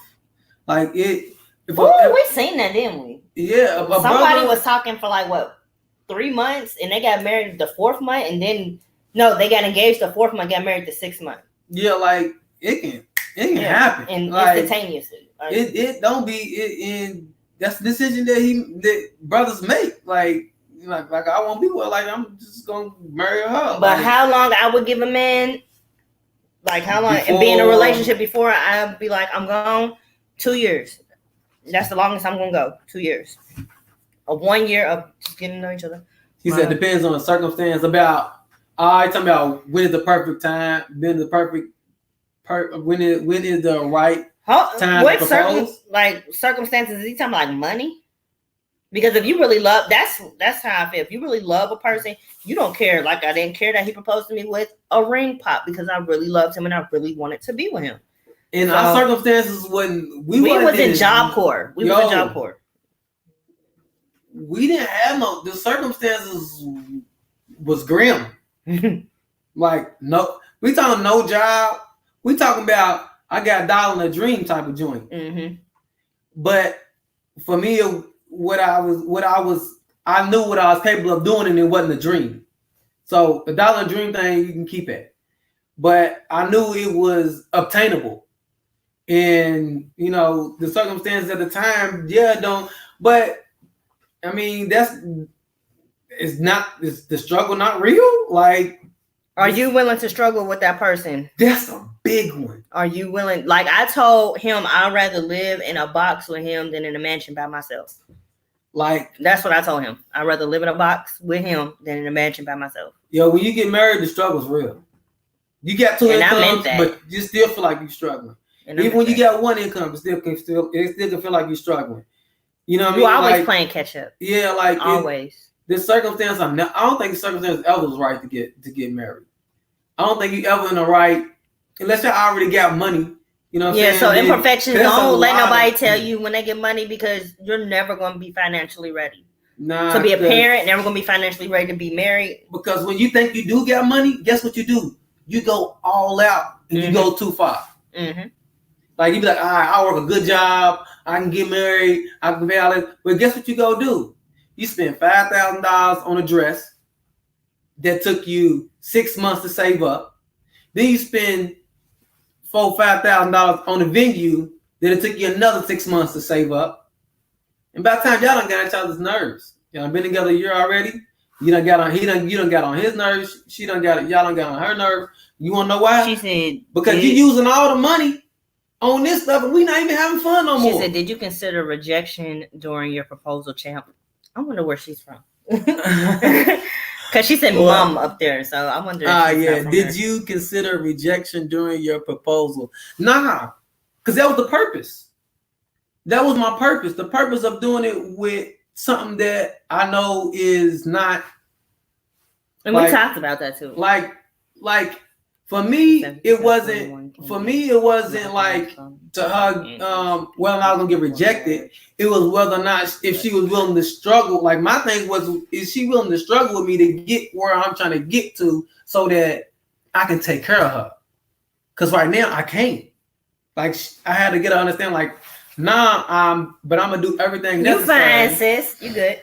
Like it. We seen that, didn't we? Yeah. Somebody was talking for like what 3 months, and they got married the 4th month, and then they got engaged the 4th month, got married the 6th month. Yeah, like it can happen, and like, instantaneously. It don't be and that's the decision that brothers make. Like I won't be with. Like I'm just gonna marry her. But like, how long I would give a man? Like how long and be in a relationship before I'd be like I'm gone? 2 years. That's the longest I'm gonna go. 2 years. 1 year of just getting to know each other. He said depends on the circumstance. Talking about when is the perfect time? When the perfect when is the right time to propose? Circumstances? Is he talking about like money? Because if you really love, that's how I feel. If you really love a person, you don't care. Like I didn't care that he proposed to me with a ring pop because I really loved him and I really wanted to be with him. In our circumstances, when we was in Job Corps, we was in Job Corps. We didn't have the circumstances was grim. Like no, we talking no job. We talking about I got a dollar in a dream type of joint. Mm-hmm. But for me, I knew what I was capable of doing, and it wasn't a dream. So the dollar dream thing you can keep it, but I knew it was obtainable, and the circumstances at the time, don't. But I mean, is the struggle not real? Like, are you willing to struggle with that person? That's a big one. Are you willing? Like I told him, I'd rather live in a box with him than in a mansion by myself. Like that's what I told him. I'd rather live in a box with him than in a mansion by myself. Yo, when you get married, the struggle's real. You got 2 incomes, but you still feel like you're struggling. Even when you got 1 income, it still can feel like you're struggling. You know what I mean? You're always playing catch up. Yeah, like always. The circumstance, I don't think the circumstance ever was right to get married. I don't think you ever in the right, unless you already got money. You know what I'm saying? So imperfections, don't let nobody tell you when they get money because you're never going to be financially ready. To be a parent, never going to be financially ready to be married. Because when you think you do get money, guess what you do? You go all out and you go too far. Mm-hmm. Like you be like, all right, I work a good job, I can get married, I can pay all that. But guess what you go do? You spend $5,000 on a dress that took you 6 months to save up. Then you spend $5,000 on a venue that it took you another 6 months to save up. And by the time y'all done got each other's nerves, y'all done been together a year already. You done got on his nerves. Y'all done got on her nerves. You wanna know why? She said because you using all the money on this stuff and we not even having fun no more. She said, did you consider rejection during your proposal, champ? I wonder where she's from. Because she said mom up there, so I wonder if did you consider rejection during your proposal? Nah, because that was the purpose. That was my purpose. The purpose of doing it with something that I know is not. And we talked about that too. Like for me, it wasn't. For me, it wasn't like to hug. Whether or not I was gonna get rejected. It was whether or not if she was willing to struggle. Like my thing was, is she willing to struggle with me to get where I'm trying to get to, so that I can take care of her? Because right now I can't. Like I had to get her to understand. Like, nah, but I'm gonna do everything necessary. You fine, sis. You good.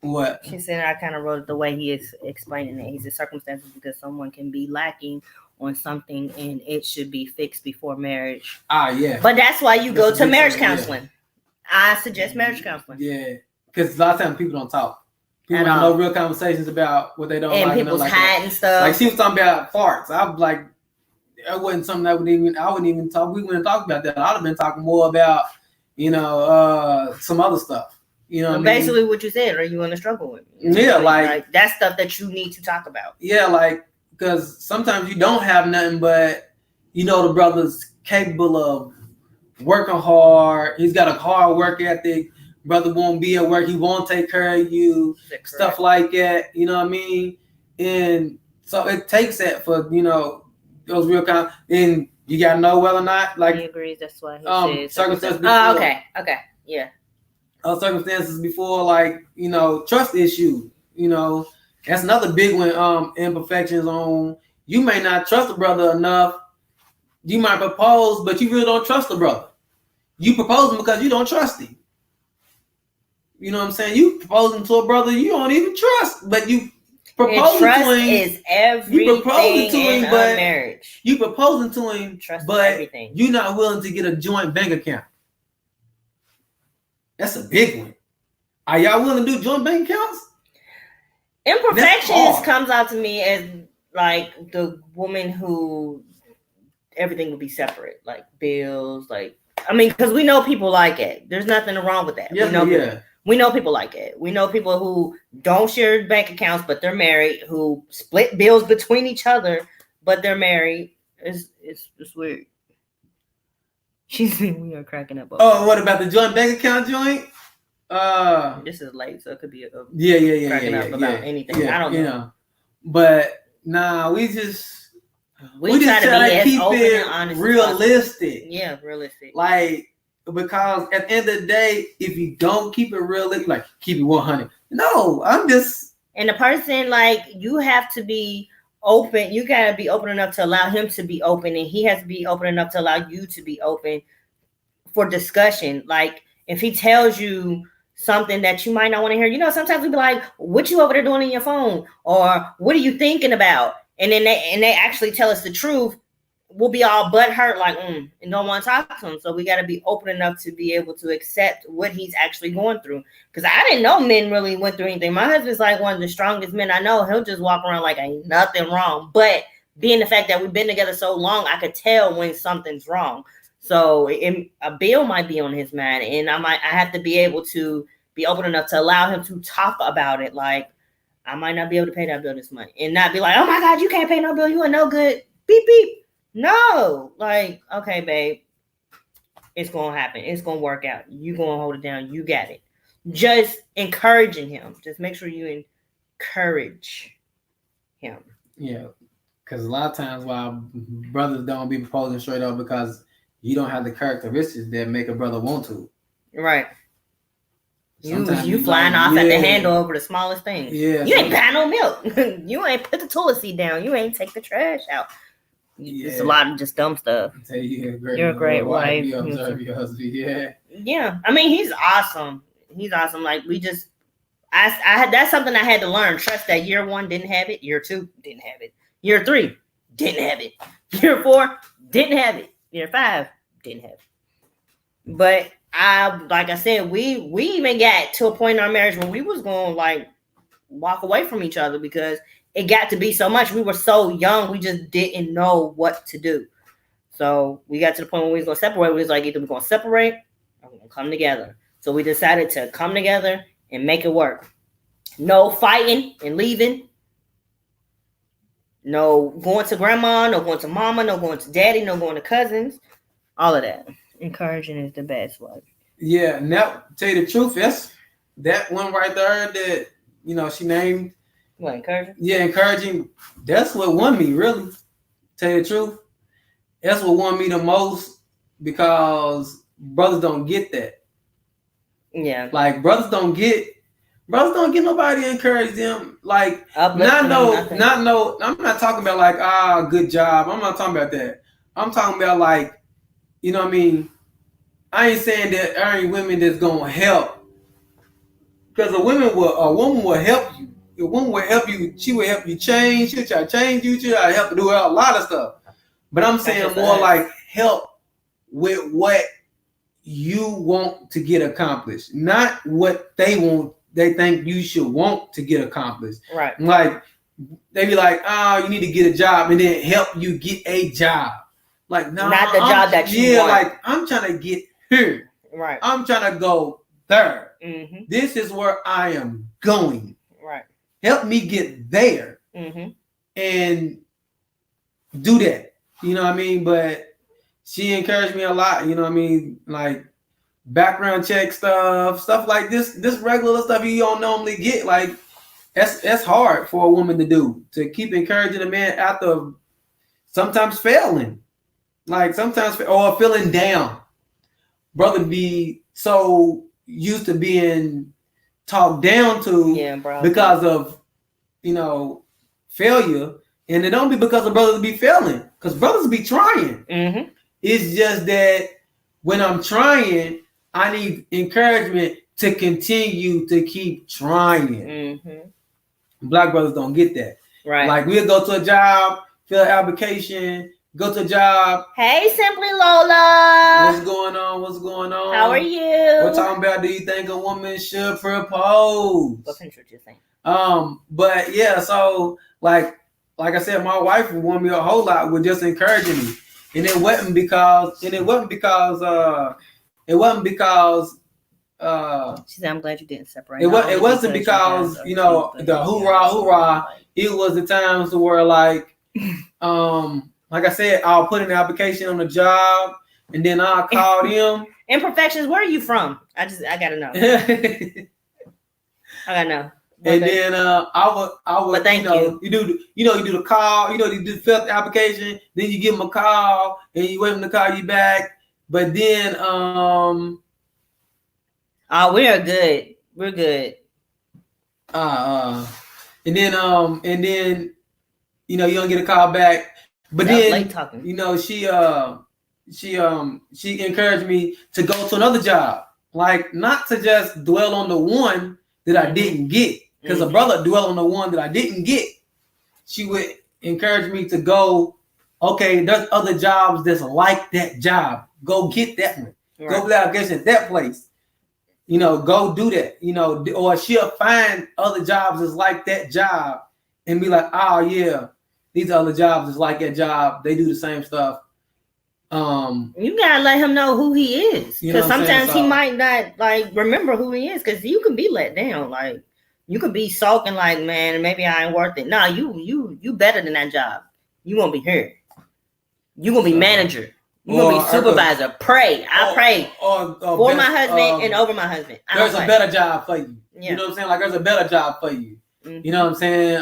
What? She said I kind of wrote it the way he is explaining it. He said circumstances because someone can be lacking on something and it should be fixed before marriage. Yeah. But that's why you go to marriage counseling. Yeah. I suggest marriage counseling. Yeah. Because a lot of times people don't talk. People have no real conversations about what they don't and like. And people's hiding stuff. Like she was talking about farts. I was like, that wasn't something I wouldn't even talk. We wouldn't talk about that. I'd have been talking more about, some other stuff. You know what I mean? Basically what you said, or you want to struggle with. Yeah, like that's stuff that you need to talk about. Yeah, like because sometimes you don't have nothing, but the brother's capable of working hard. He's got a hard work ethic, brother won't be at work, he won't take care of you, stuff like that. You know what I mean? And so it takes that for those real kind. And you gotta know whether or not he agrees. That's why he says circumstances. Oh, okay, yeah. Circumstances before, like trust issue. That's another big one. Imperfections on. You may not trust a brother enough. You might propose, but you really don't trust the brother. You propose him because you don't trust him. You know what I'm saying? You proposing to a brother you don't even trust, but you proposing to him. Is everything you proposing to him, but marriage. You proposing to him, trust but everything. You're not willing to get a joint bank account. That's a big one. Are y'all willing to do joint bank accounts? Imperfections comes out to me as like the woman who everything would be separate, like bills, like because we know people like it. There's nothing wrong with that. Yeah, we know people like it. We know people who don't share bank accounts, but they're married, who split bills between each other, but they're married. It's weird. She's we are cracking up. Oh, what about the joint bank account joint? This is late, so it could be cracking up about anything. I don't know. But nah, we just try to keep open it and honest, realistic. Yeah, realistic. Like, because at the end of the day, if you don't keep it realistic, like keep it 100. No, I'm just. And the person, like, you have to be open. You gotta be open enough to allow him to be open, and he has to be open enough to allow you to be open for discussion. Like, if he tells you something that you might not want to hear, sometimes we be like, "What you over there doing on your phone?" Or "What are you thinking about?" And then they actually tell us the truth. We'll be all butthurt, like, and don't want to talk to him. So we got to be open enough to be able to accept what he's actually going through. Because I didn't know men really went through anything. My husband's like one of the strongest men I know. He'll just walk around like ain't nothing wrong. But being the fact that we've been together so long, I could tell when something's wrong. So a bill might be on his mind, and I have to be able to be open enough to allow him to talk about it. Like, I might not be able to pay that bill this month, and not be like, "Oh my God, you can't pay no bill. You are no good." Beep beep. No, like, okay, babe, it's gonna happen. It's gonna work out. You gonna hold it down. You got it. Just encouraging him. Just make sure you encourage him. Yeah, because a lot of times why brothers don't be proposing straight up because you don't have the characteristics that make a brother want to. Right. You flying off at the handle over the smallest things. Yeah. You ain't buy no milk. You ain't put the toilet seat down. You ain't take the trash out. Yeah. It's a lot of just dumb stuff. You're a great wife. You observe your husband. Yeah. Yeah. I mean, he's awesome. He's awesome. Like, I had, that's something I had to learn. Trust that year 1 didn't have it. Year 2 didn't have it. Year 3 didn't have it. Year 4 didn't have it. Year 5 didn't have it. But like I said, we even got to a point in our marriage where we was going to like walk away from each other because it got to be so much. We were so young, we just didn't know what to do. So we got to the point where we was going to separate. We was like, either we're going to separate or we're going to come together. So we decided to come together and make it work. No fighting and leaving. No going to grandma, no going to mama, no going to daddy, no going to cousins. All of that. Encouraging is the best one. Yeah, now tell you the truth, that's that one right there that she named. What, encouraging? Yeah, encouraging. That's what won me, really. Tell you the truth, that's what won me the most because brothers don't get that. Yeah, like brothers don't get nobody to encourage them. Like, I'm not talking about like good job. I'm not talking about that. I'm talking about like, you know what I mean. I ain't saying that there ain't women that's gonna help, because a woman will help you. A woman will help you. She will help you change. She'll try to change you. She'll try to help you do a lot of stuff. But I'm saying more like help with what you want to get accomplished, not what they want. They think you should want to get accomplished. Right. Like they be like, you need to get a job, and then help you get a job. Like, no, not the job that you want. Like I'm trying to get here. Right. I'm trying to go there. Mm-hmm. This is where I am going. Right. Help me get there. Mm-hmm. And do that. You know what I mean? But she encouraged me a lot. You know what I mean? Like, background check stuff like this regular stuff you don't normally get. Like that's hard for a woman to do, to keep encouraging a man after sometimes failing, like sometimes or feeling down. Brother be so used to being talked down to because of failure, and it don't be because of brothers be failing, because brothers be trying. Mm-hmm. It's just that when I'm trying, I need encouragement to continue to keep trying. Mm-hmm. Black brothers don't get that. Right. Like we'll go to a job, fill an application, go to a job. Hey, Simply Lola. What's going on? What's going on? How are you? We're talking about, do you think a woman should propose? What you think? But yeah, so like I said, my wife warned me a whole lot with just encouraging me. And it wasn't because she said, I'm glad you didn't separate. It wasn't because the hoorah. It was the times where like I said, I'll put an application on the job and then I'll call them. Imperfections, where are you from? I gotta know. I gotta know. And then I would you do the call, you do the fifth application, then you give them a call and you wait for them to call you back. But then we're good. We're good. And then you don't get a call back. But then she encouraged me to go to another job. Like not to just dwell on the one that I didn't get. Because a brother dwell on the one that I didn't get. She would encourage me to go, okay, there's other jobs that's like that job. Go get that one. Right. Go play application at that place. Go do that. Or she'll find other jobs that's like that job and be like, oh yeah, these other jobs is like that job. They do the same stuff. You gotta let him know who he is. Because sometimes he might not like remember who he is, because you can be let down. Like you could be sulking like, man, maybe I ain't worth it. No, you better than that job. You gonna be here. You gonna be manager. You gonna be supervisor. Pray. I pray for my husband and over my husband. There's a better job for you. Yeah. You know what I'm saying? Like there's a better job for you. Mm-hmm. You know what I'm saying?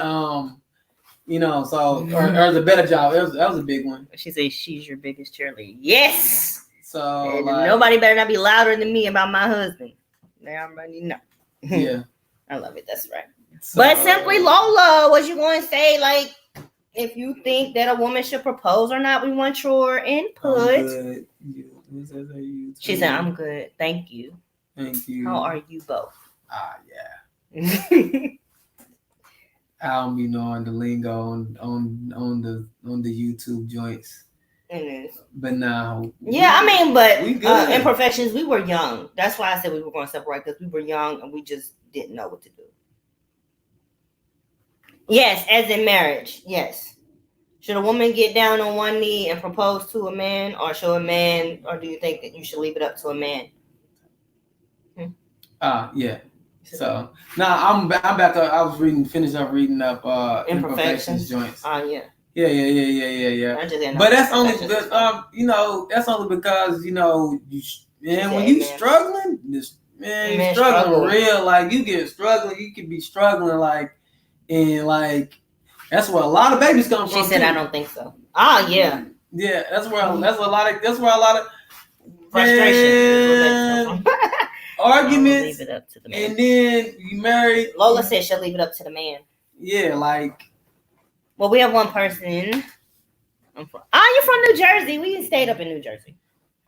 So there's a better job. That was a big one. She said she's your biggest cheerleader. Yes. So nobody better not be louder than me about my husband. Now everybody know. Yeah. I love it. That's right. So, but Simply Lola, what you going to say? Like, if you think that a woman should propose or not, we want your input. She said, I'm good. Thank you. Thank you. How are you both? Yeah. I don't be knowing the lingo on the YouTube joints. But now, but imperfections. We were young. That's why I said we were going to separate, because we were young and we just didn't know what to do. Yes, as in marriage. Yes. Should a woman get down on one knee and propose to a man, or do you think that you should leave it up to a man? Yeah. So now I'm back up. I was finishing up reading up imperfections joints. Yeah. Yeah. But that's only that's only because when you struggling, you're struggling real. Like you get struggling, you could be struggling and that's where a lot of babies come from. She said, too. I don't think so. Yeah. Yeah, that's where a lot of frustration. Arguments. Leave it up to the man. And then you married. Lola said she'll leave it up to the man. Yeah, well, we have one person. You're from New Jersey. We stayed up in New Jersey.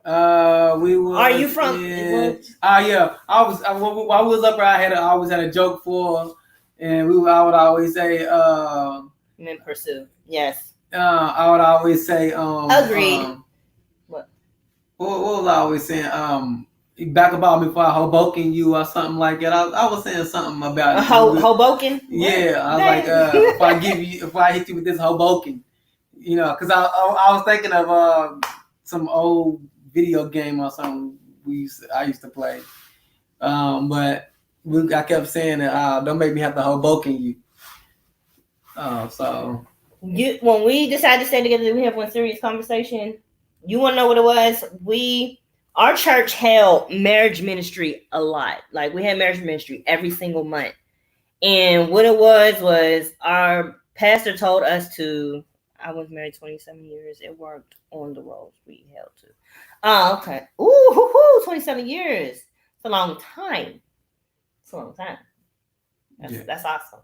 We were. Are you from? Yeah. I was up there. I always had a joke for, and I would always say, men pursue. Yes. I would always say, agreed. What was I always saying? Back about me before I Hoboken you or something like that. I was saying something about Hoboken. Yeah, I was like, if I hit you with this Hoboken, because I was thinking of some old video game or something I used to play, but I kept saying that don't make me have to Hoboken you. So when we decided to stay together, we have one serious conversation. You want to know what it was? We our church held marriage ministry a lot. Like we had marriage ministry every single month. And what it was our pastor told us to. I was married 27 years. It worked on the roles we held to. Oh, okay. Ooh, 27 years. It's a long time. It's a long time. That's awesome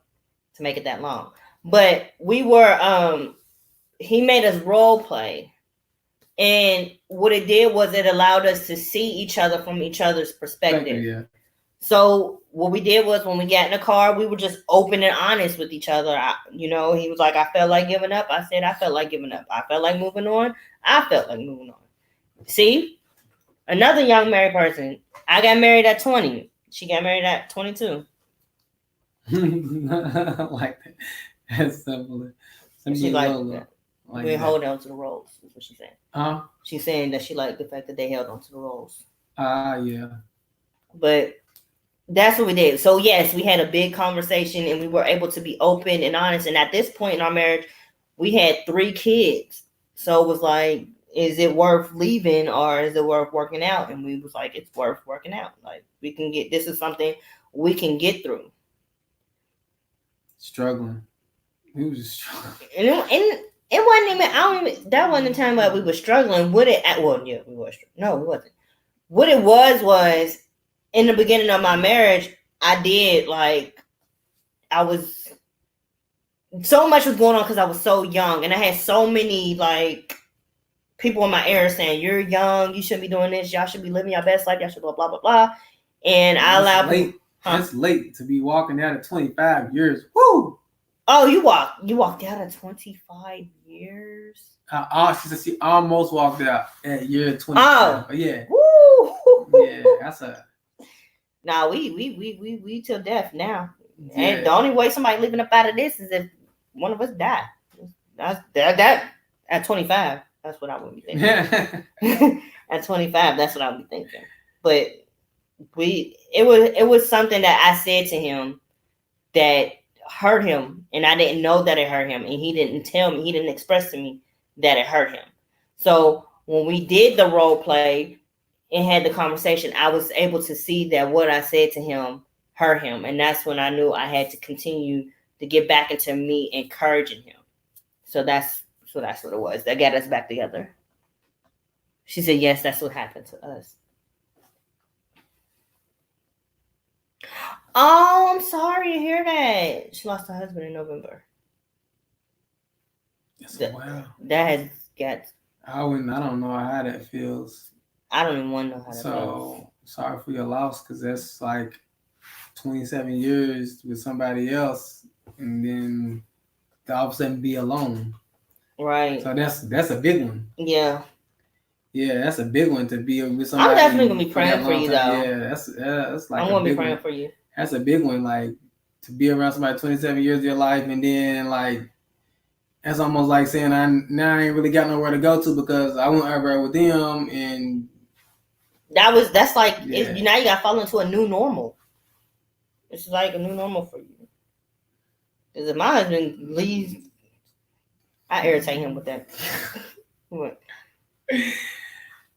to make it that long. But we were he made us role play. And what it did was it allowed us to see each other from each other's perspective. Yeah. So what we did was when we got in the car, we were just open and honest with each other. He was like, I felt like giving up. I said, I felt like giving up. I felt like moving on. I felt like moving on. See? Another young married person. I got married at 20. She got married at 22. Like that. That's simple. She like we hold on to the roles, is what she's saying. Huh? She's saying that she liked the fact that they held on to the roles. Yeah. But that's what we did. So yes, we had a big conversation and we were able to be open and honest. And at this point in our marriage, we had 3 kids. So it was like, is it worth leaving or is it worth working out? And we was like, it's worth working out. Like this is something we can get through. Struggling. We was just struggling. And it wasn't even, that wasn't the time that we were struggling. We were. No, we wasn't. What it was in the beginning of my marriage, so much was going on because I was so young. And I had so many, people in my era saying, you're young, you shouldn't be doing this, y'all should be living your best life, y'all should blah, blah, blah, blah. And I allowed people. It's late to be walking out at 25 years. Woo! Oh, you walked out at 25 years? She almost walked out at year 25. Oh. Yeah. Woo! Yeah, that's a... Nah, we till death now. Yeah. And the only way somebody living up out of this is if one of us die. That at 25, that's what I would be thinking. At 25, that's what I would be thinking. But it was something that I said to him that hurt him, and I didn't know that it hurt him, and he didn't tell me, he didn't express to me that it hurt him. So when we did the role play and had the conversation, I was able to see that what I said to him hurt him, and that's when I knew I had to continue to get back into me encouraging him. So that's what it was that got us back together. She said, yes, that's what happened to us. Oh, I'm sorry to hear that. She lost her husband in November. Wow. That has got... I don't know how that feels. I don't even want to know how that feels. So, sorry for your loss, because that's like 27 years with somebody else, and then all of a sudden be alone. Right. So that's a big one. Yeah. Yeah, that's a big one to be with somebody. I'm definitely gonna be praying for you, though. Yeah, that's like I'm gonna be praying for you. That's a big one, like to be around somebody 27 years of your life, and then like that's almost like saying I ain't really got nowhere to go to because I went over with them, and that's like now you gotta fall into a new normal. It's like a new normal for you. Because if my husband leaves, I irritate him with that. What?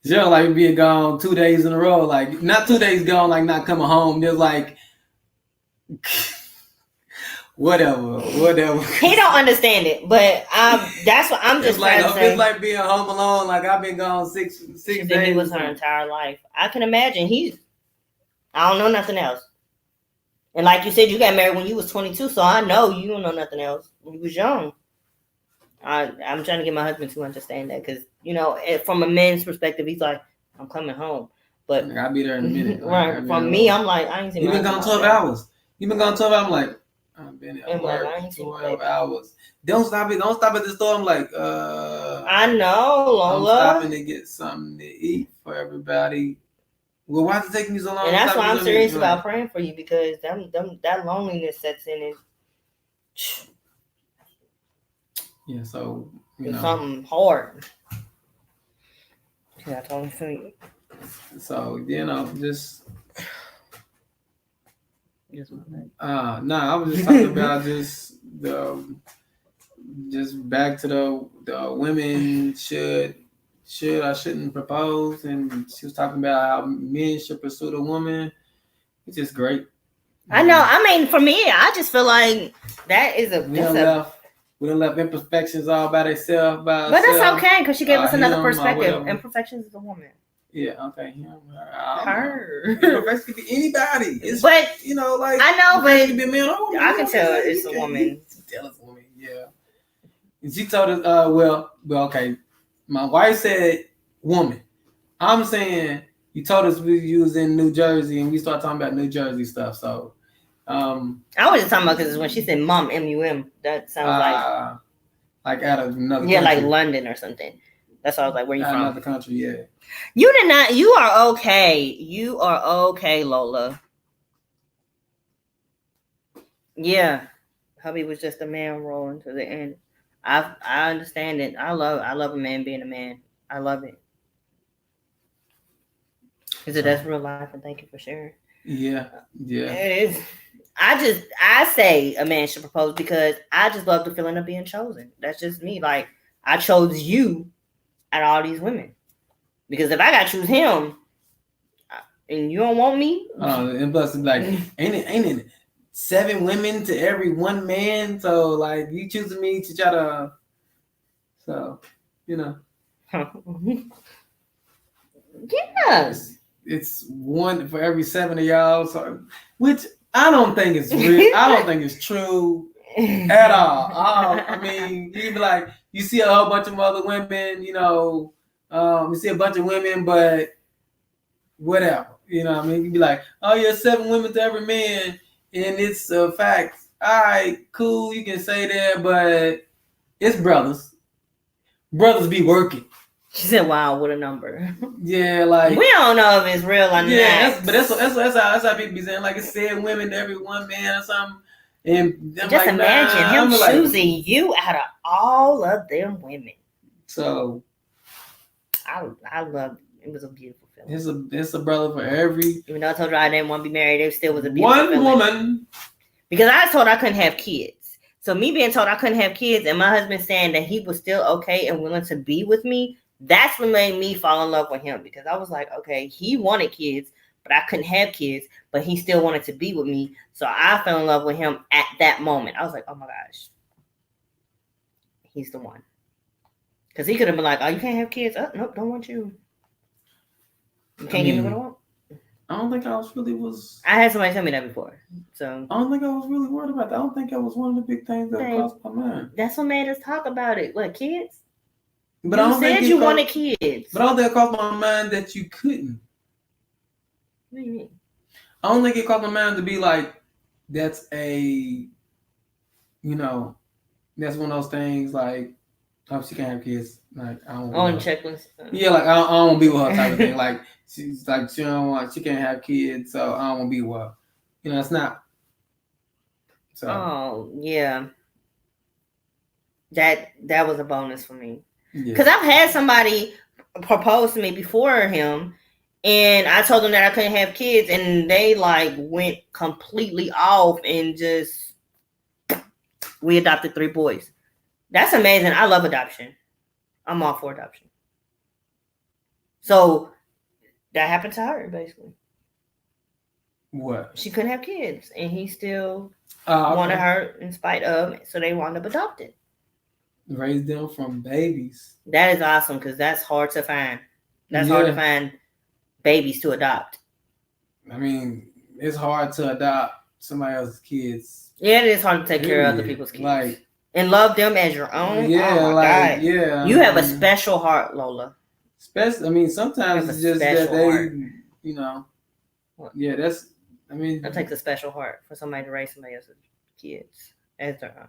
Just like being gone 2 days in a row, like not 2 days gone, like not coming home. Just like whatever. He don't understand it, but that's what I'm just trying to say. It's like being home alone. Like I've been gone six days. He was her entire life. I can imagine. I don't know nothing else. And like you said, you got married when you was 22, so I know you don't know nothing else when you was young. I'm trying to get my husband to understand that because, from a man's perspective, he's like, I'm coming home. But I'll be there in a minute. Right. From me, I'm like, I ain't seen you been gone 12 hours. You've been gone 12 hours. I'm like, I've been at work 12 hours. Don't stop at the store. I'm like, I know, Lola. I'm stopping to get something to eat for everybody. Well, why is it taking me so long? And that's why I'm serious about praying for you because that loneliness sets in and yeah, so it's something hard. Yeah, I totally feel you. So just I was just talking about just back to the women should should or shouldn't propose, and she was talking about how men should pursue the woman. It's just great. I know. I mean, for me, I just feel like that is a. We done left imperfections all by themselves. But that's okay because she gave us another perspective. Imperfections is a woman. Yeah, okay. Her. Imperfections could be anybody. But like I know, but it could be a man or woman. I can tell it's a woman. Tell it's a woman. Yeah. And she told us, well, okay. My wife said woman. I'm saying you told us you was in New Jersey and we started talking about New Jersey stuff. So, I was just talking about because when she said mum, M-U-M, that sounds like out of another country. Like London or something. That's why I was like, where you from? Another country, yeah. You did not. You are okay. You are okay, Lola. Yeah, hubby was just a man rolling to the end. I understand it. I love a man being a man. I love it. Because that's real life, and thank you for sharing. Yeah. It is. I say a man should propose because I just love the feeling of being chosen. That's just me. Like, I chose you out of all these women. Because if I got to choose him and you don't want me. And plus, like, ain't it 7 women to every 1 man? So, like, you choosing me to try to. So, Yes. It's 1 for every 7 of y'all. So, which I don't think is real. I don't think it's true at all. I mean, you be like, you see a whole bunch of other women, you see a bunch of women, but whatever. I mean, you be like, oh, yeah, 7 women to every man, and it's a fact. All right, cool, you can say that, but it's brothers. Brothers be working. She said, "Wow, what a number." Yeah, like we don't know if it's real or not. That's how people be saying, like, it's 7 women to every 1 man or something. And just like, imagine him choosing you out of all of them women. So, I love it. Was a beautiful feeling. It's a brother for every. Even though I told her I didn't want to be married, it still was a beautiful feeling. 1 woman. Because I was told I couldn't have kids. So me being told I couldn't have kids and my husband saying that he was still okay and willing to be with me, that's what made me fall in love with him. Because I was like, okay, he wanted kids, but I couldn't have kids, but he still wanted to be with me. So I fell in love with him at that moment. I was like, oh my gosh, he's the one. Because he could have been like, oh, you can't have kids. Oh, nope, don't want you. You can't give me what I want. I don't think I had somebody tell me that before. So I don't think I was really worried about that. I don't think that was one of the big things that crossed my mind. That's what made us talk about it. What, kids? But I don't think you wanted kids. But I don't think it crossed my mind that you couldn't. What do you mean? I don't think it crossed my mind to be like, that's a, that's one of those things like, oh, she can't have kids. Like, I don't on checklist. Yeah, like I don't want to be with her type of thing. Like, she's like, she can't have kids, so I don't want to be with her. It's not. So. Oh yeah. That was a bonus for me. Because I've had somebody propose to me before him, and I told them that I couldn't have kids, and they like went completely off and just we adopted 3 boys. That's amazing. I love adoption. I'm all for adoption. So that happened to her basically. What? She couldn't have kids, and he still wanted her in spite of. So they wound up adopted. Raise them from babies. That is awesome because that's hard to find. That's hard to find babies to adopt. I mean, it's hard to adopt somebody else's kids. Yeah, it is hard to take care of other people's kids. Like, and love them as your own. Yeah, oh my God. Yeah. You have a special heart, Lola. Sometimes it's just that they, heart. Yeah, that's. That takes a special heart for somebody to raise somebody else's kids as their own.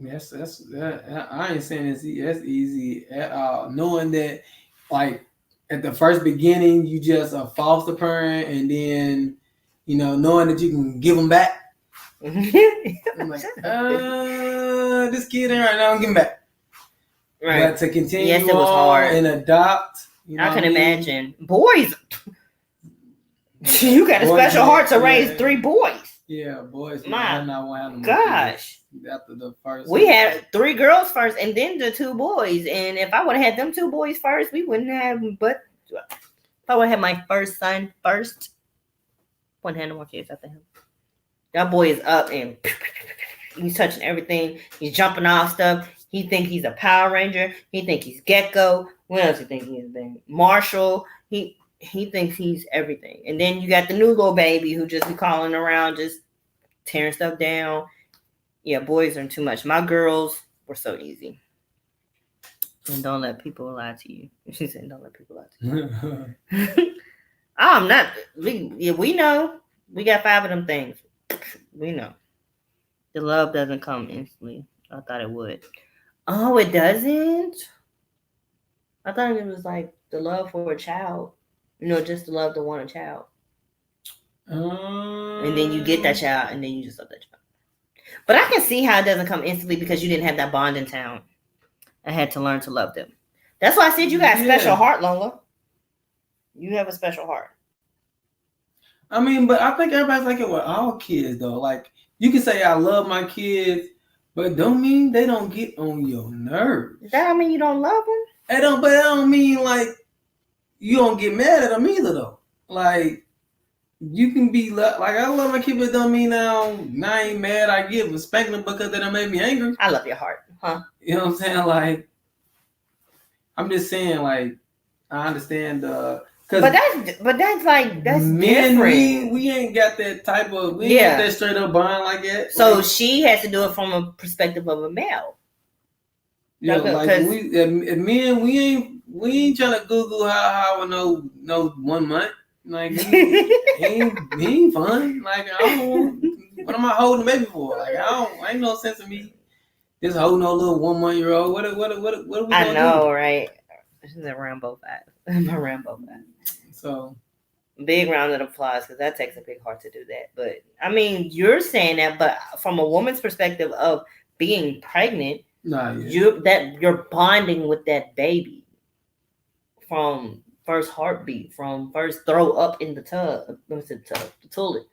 Yes, I ain't saying that's easy at all. Knowing that, like, at the first beginning, you just a foster parent, and then, knowing that you can give them back. I'm like, this kid ain't right now, give him back. Right. But to continue it was hard. And adopt, I can imagine. Boys, you got a special heart to raise 3 boys. Yeah, boys. My I not want to have them gosh. After the first, we had 3 girls first, and then the 2 boys. And if I would have had them 2 boys first, we wouldn't have. But if I would have had my first son first, wouldn't have no more kids after him. That boy is up and he's touching everything. He's jumping off stuff. He think he's a Power Ranger. He think he's Gecko. What else he think he is? Marshall. He thinks he's everything. And then you got the new little baby who just be calling around, just tearing stuff down. Yeah, boys are too much. My girls were so easy. And don't let people lie to you. She said, "Don't let people lie to you." I'm not. We know. We got 5 of them things. We know. The love doesn't come instantly. I thought it would. Oh, it doesn't? I thought it was like the love for a child. Just the love to want a child. And then you get that child, and then you just love that child. But I can see how it doesn't come instantly because you didn't have that bond in town. I had to learn to love them. That's why I said you got a special heart, Lola. You have a special heart. I mean, but I think everybody's like it with all kids, though. Like, you can say I love my kids, but don't mean they don't get on your nerves. That don't mean you don't love them? But that don't mean, like, you don't get mad at them either, though. Like, you can be, like, I love my kids, but don't mean I ain't mad. I give a spanking them because they done made me angry. I love your heart, huh? You know what I'm saying? Like, I'm just saying, like, I understand But that's like men, different. We ain't got that type of ain't got that straight up bond like that. So like, she has to do it from a perspective of a male. Yeah, like men, we ain't trying to Google how I know 1 month. Like he ain't fun. Like what am I holding baby for? Like ain't no sense of me just holding no little 1 month-year-old. What are we I know, do? Right? This is a Rambo fact. A Rambo fact. So big round of applause because that takes a big heart to do that. But I mean, you're saying that, but from a woman's perspective of being pregnant, you're bonding with that baby from first heartbeat, from first throw up in the tub, the toilet,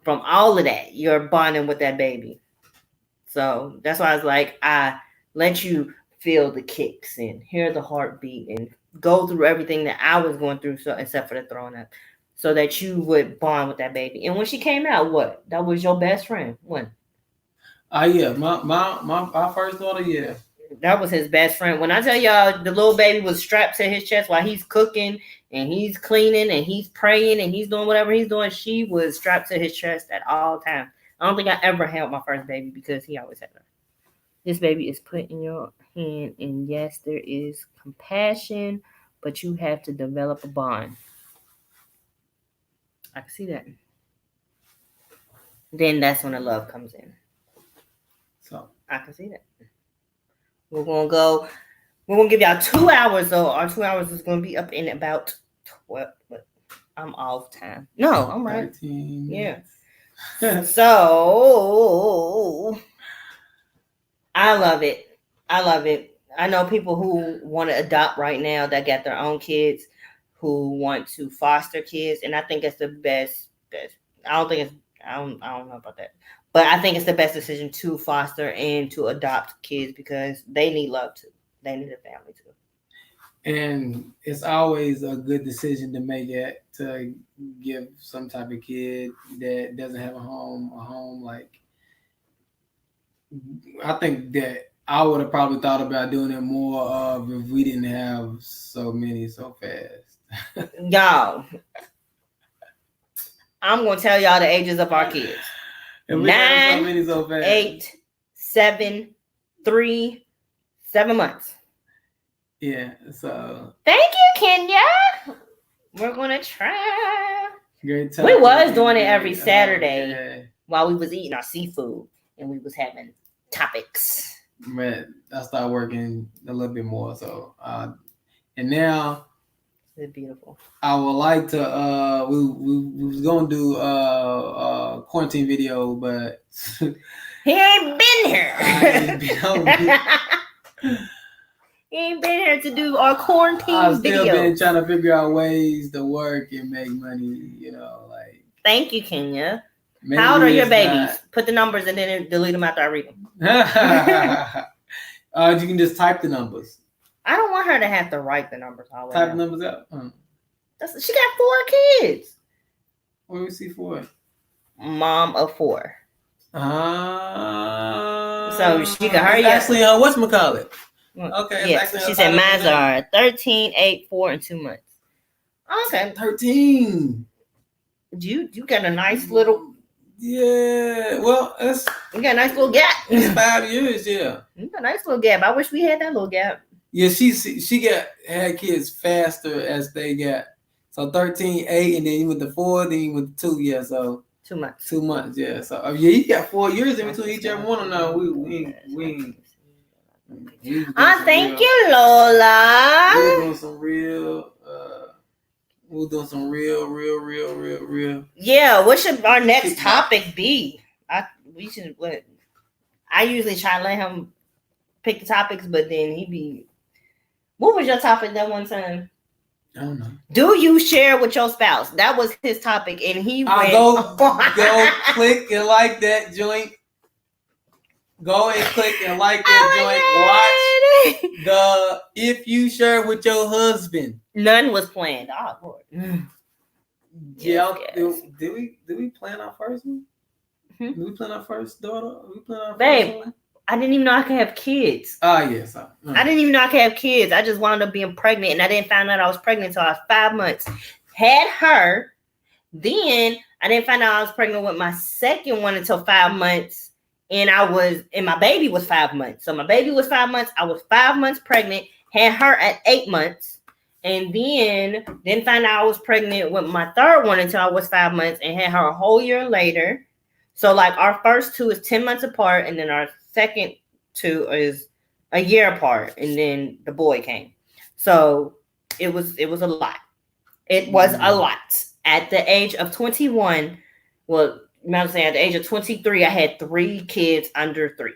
from all of that, you're bonding with that baby. So that's why I was like, I let you feel the kicks and hear the heartbeat and go through everything that I was going through, so except for the throwing up, so that you would bond with that baby. And when she came out, what? That was your best friend? When? Yeah, my first daughter, yeah. That was his best friend. When I tell y'all, the little baby was strapped to his chest while he's cooking and he's cleaning and he's praying and he's doing whatever he's doing. She was strapped to his chest at all times. I don't think I ever held my first baby because he always had her. This baby is put in your hand, and yes, there is compassion, but you have to develop a bond. I can see that. Then that's when the love comes in. So I can see that. We're gonna give y'all 2 hours though. Our 2 hours is gonna be up in about 12. I'm off time. No, I'm right. 13. Yeah. So I love it. I know people who want to adopt right now that got their own kids, who want to foster kids, and I think it's the best. I don't know about that, but I think it's the best decision to foster and to adopt kids because they need love too. They need a family too. And it's always a good decision to make it to give some type of kid that doesn't have a home. Like, I think that I would have probably thought about doing it more of if we didn't have so many so fast. Y'all, I'm gonna tell y'all the ages of our kids. 9, so 8, 7, 3, 7 months. Yeah, so thank you, Kenya. We're gonna try. Great time. We was doing it every Saturday while we was eating our seafood and we was having topics. Man, I started working a little bit more, so and now it's beautiful. I would like to we was gonna do a quarantine video, but he ain't been here. He ain't been here to do our quarantine videos. I've still been trying to figure out ways to work and make money, like. Thank you, Kenya. Maybe How old are your it's babies? not. Put the numbers and then delete them after I read them. You can just type the numbers. I don't want her to have to write the numbers all the way Type down. numbers out. She got 4 kids. What do we see for it? Mom of 4. So she can hurry up. Actually, whatchamacallit? Okay. Yeah. She said mine are 13, 8, 4, and 2 months. Okay. 13. You got a nice little. Yeah. Well, you got a nice little gap. It's 5 years. Yeah. You got a nice little gap. I wish we had that little gap. Yeah. She had kids faster as they got. So 13, 8, and then you went to 4, then you went to 2. Yeah. So 2 months. 2 months. Yeah. So you got 4 years in between each every one of them. No, we thank you, Lola. We're doing some real. We're doing some real. Yeah. What should our next topic be? We should. I usually try to let him pick the topics, but then he be. What was your topic that one time? I don't know. Do you share with your spouse? That was his topic, and he went. Go click and like that joint. Go and click and like that joint. Watch the If You Share With Your Husband. None was planned. Oh Lord. Yeah. Did we plan our first one? Did we plan our first daughter? Babe, one? I didn't even know I could have kids. Yes. I didn't even know I could have kids. I just wound up being pregnant, and I didn't find out I was pregnant until I was 5 months. Had her. Then I didn't find out I was pregnant with my second one until 5 months. And my baby was 5 months. So my baby was 5 months. I was 5 months pregnant, had her at 8 months. And then didn't find out I was pregnant with my third one until I was 5 months and had her a whole year later. So like our first 2 is 10 months apart. And then our second 2 is a year apart. And then the boy came. So it was a lot. It was a lot. At the age of 21, well, I'm saying at the age of 23, I had 3 kids under 3.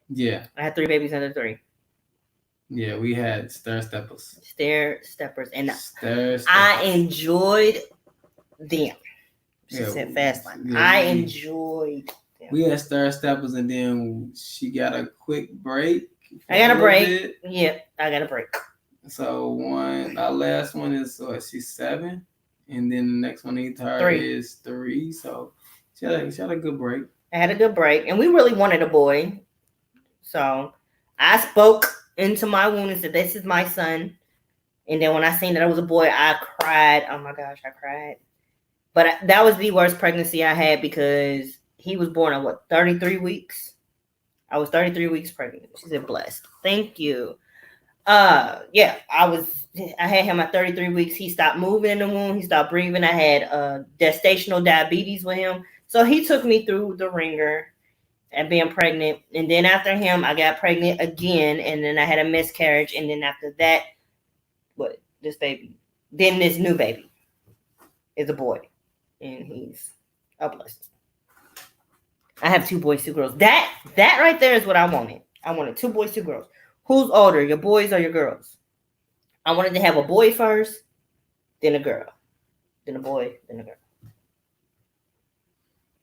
Yeah. I had 3 babies under 3. Yeah, we had stair steppers. And I enjoyed them. She said fast line. Yeah, I enjoyed them. We had stair steppers, and then she got a quick break. I got a break. Yeah, I got a break. So our last one is she's 7. And then the next one her 3. is 3. So she had a good break. I had a good break. And we really wanted a boy. So I spoke into my womb and said, this is my son. And then when I seen that it was a boy, I cried. Oh my gosh, I cried. But that was the worst pregnancy I had because he was born at 33 weeks? I was 33 weeks pregnant. She said, blessed. Thank you. Yeah, I had him at 33 weeks. He stopped moving in the womb. He stopped breathing. I had gestational diabetes with him. So he took me through the ringer and being pregnant. And then after him, I got pregnant again. And then I had a miscarriage. And then after that, this baby? Then this new baby is a boy. And he's a blessing. I have 2 boys, 2 girls. That right there is what I wanted. I wanted 2 boys, 2 girls. Who's older, your boys or your girls? I wanted to have a boy first, then a girl, then a boy, then a girl.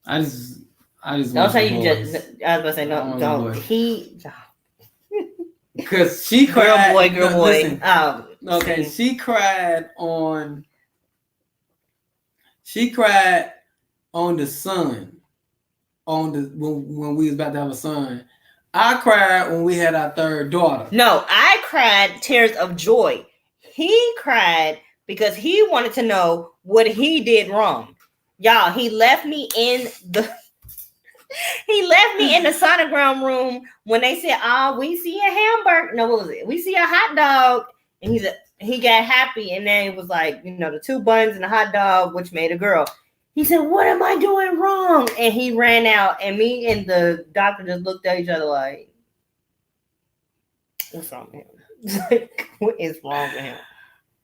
I just. Don't say you just. I was about to say no. Don't. Because she cried. Girl, boy. Listen, okay, she cried on. She cried on the son. When we was about to have a son. I cried when we had our 3rd daughter. No, I cried tears of joy. He cried because he wanted to know what he did wrong. Y'all, he left me in the sonogram room when they said, we see a hamburger. No, what was it? We see a hot dog. And he got happy. And then it was like, the 2 buns and a hot dog, which made a girl. He said, what am I doing wrong? And he ran out. And me and the doctor just looked at each other like, what's wrong with him? What is wrong with him?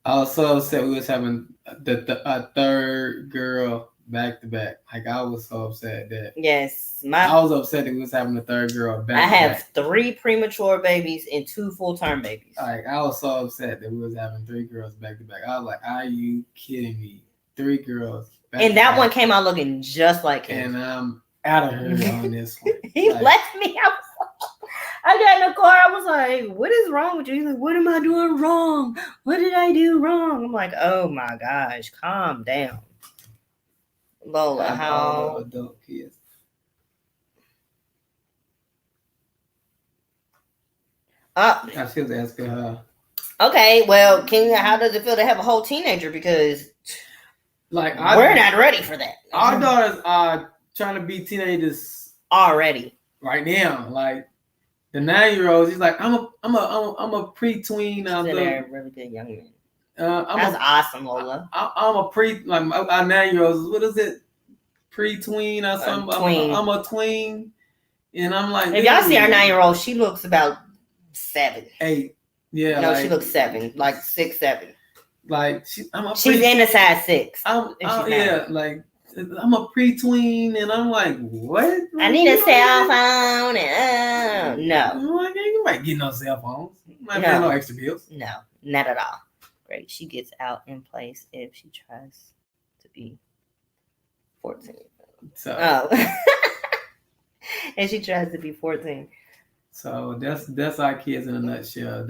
I was so upset we was having a 3rd girl back to back. Like, I was so upset that. Yes. I was upset that we was having a 3rd girl back to back. I have 3 premature babies and 2 full-term babies. Like, I was so upset that we was having 3 girls back to back. I was like, are you kidding me? 3 girls And that one came out looking just like him. And I'm out of here on this one. He left me. I got in the car. I was like, what is wrong with you? He's like, what am I doing wrong? What did I do wrong? I'm like, oh my gosh, calm down. Lola, how adult kids. I was asking her. Okay, well, how does it feel to have a whole teenager? Because like we're not ready for that. Our daughters are trying to be teenagers already right now. Like the 9-year-old, he's like, I'm a pre-tween. They're really good young men. That's awesome, Lola. I'm a like our 9-year-olds. What is it? Pre-tween or something? I'm a tween, and I'm like, if y'all see our 9-year-old, she looks about 7, 8. Yeah, no, she looks 7, like 6, 7. Like she's in the size 6. Yeah, like I'm a pre-tween, and I'm like, what? I need a cell phone. And, no, you might get no cell phones. Might pay no extra bills. No, not at all. Great, she gets out in place if she tries to be 14. So, and she tries to be 14. So that's our kids in a nutshell.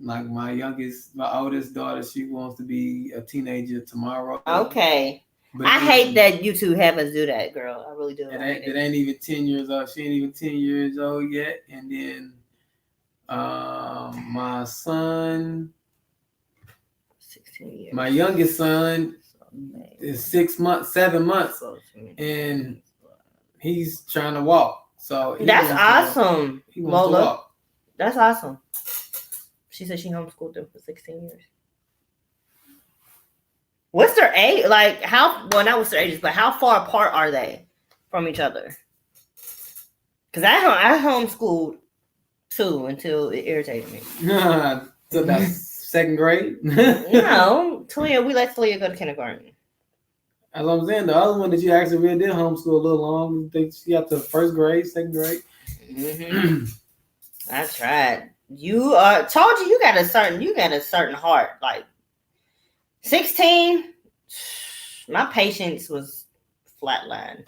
Like my oldest daughter, she wants to be a teenager tomorrow. Okay. But I hate that you two have us do that, girl. I really do. It ain't even 10 years old. She ain't even 10 years old yet. And then my son, 16 years. My youngest son is 7 months, and he's trying to walk. So that's awesome, Lola. That's awesome. She said she homeschooled them for 16 years. What's their age? Like not what's their ages, but how far apart are they from each other? Because I homeschooled too until it irritated me. So that's 2nd grade? No, Talia, we let Talia go to kindergarten. As I'm saying, the other one that you actually really did homeschool a little long, she got to 1st grade, 2nd grade. Mm-hmm. I tried. Told you got a certain heart. Like 16, my patience was flatlined.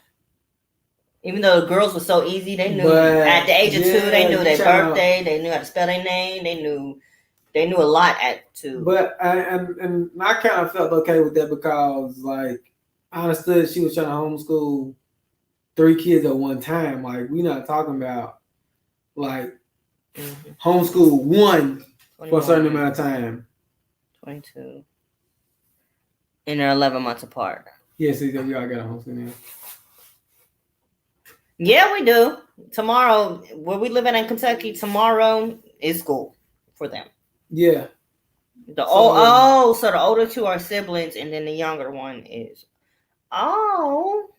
Even though the girls were so easy, they knew at the age of 2, they knew their birthday, they knew how to spell their name, they knew a lot at 2. But and I kind of felt okay with that because like I understood she was trying to homeschool 3 kids at one time. Like we're not talking about like homeschool 1 for a certain amount of time. 22. And they're 11 months apart. Yes, we all got a homeschool now. Yeah, we do. Tomorrow, where we live in Kentucky, tomorrow is school for them. Yeah. So the older 2 are siblings, and then the younger one is. Oh.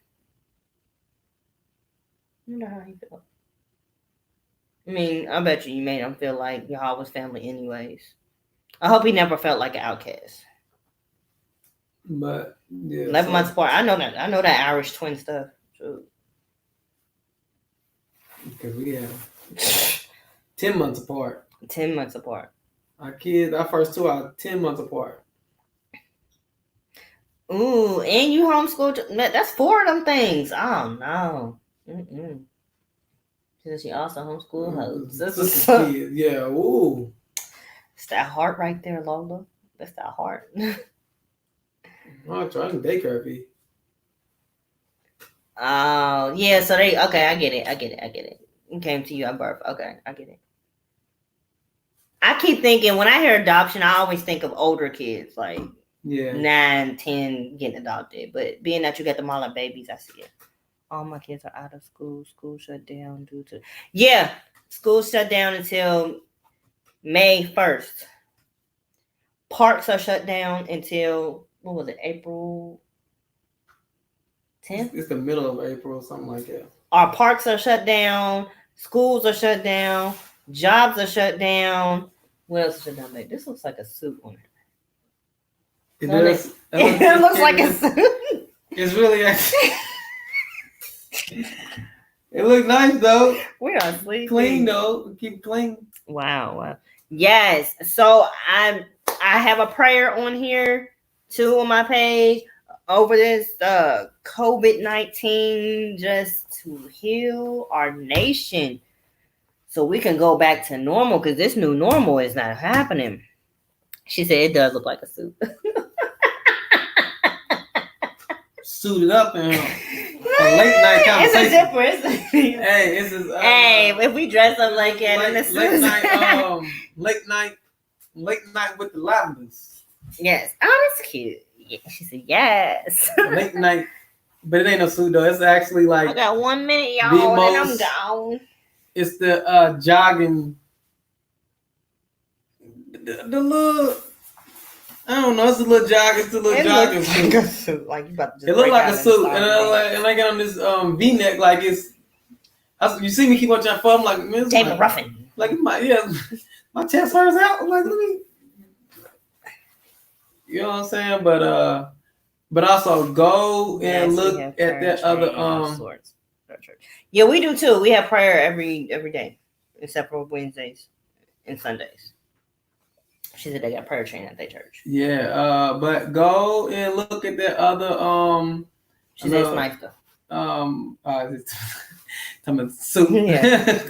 I wonder how he feel. I mean, I bet you made him feel like y'all was family anyways. I hope he never felt like an outcast. But yeah, 11 months apart. I know that Irish twin stuff. Because we have 10 months apart. 10 months apart. Our kids, our first 2 are 10 months apart. Ooh, and you homeschooled. That's 4 of them things. Oh no. She also homeschooled her. Yeah. Ooh. It's that heart right there, Lola. That's that heart. I'm trying to daycare fee. Oh, yeah. So I get it. It came to you at birth. Okay, I get it. I keep thinking when I hear adoption, I always think of older kids, like 9, 10 getting adopted. But being that you got them all like babies, I see it. All my kids are out of school. School shut down due to school shut down until May 1st. Parks are shut down until April 10th? It's the middle of April, something like that. Our parks are shut down. Schools are shut down. Jobs are shut down. What else is shut down? This looks like a suit on it. It looks like a suit. It's really it looks nice though. We are sleeping. Clean though. Keep clean. Wow. Yes. So I have a prayer on here too on my page. over this COVID-19 just to heal our nation so we can go back to normal, because this new normal is not happening. She said it does look like a suit. Suited up and a late night conversation. It's a difference. Hey, this is hey, if we dress up like that in the late night, late night with the lavenders. Yes. Oh, that's cute. Yeah. She said yes. Late night, but it ain't no suit though. It's actually like I got 1 minute, y'all, and I'm gone. It's the jogging. The little. I don't know. It's a little jogging. It's a little jogging suit. Like a suit. Like you about to just it look like a suit, and I get on this V-neck like it's. You see me keep on trying to I'm like, man, David Ruffin. Like my chest hurts out. I'm like, let me. You know what I'm saying? But also go and look at that other Yeah, we do too. We have prayer every day, except for Wednesdays and Sundays. She said they got prayer training at their church. Yeah, but go and look at that other She said it's nice though. Soup. Yeah.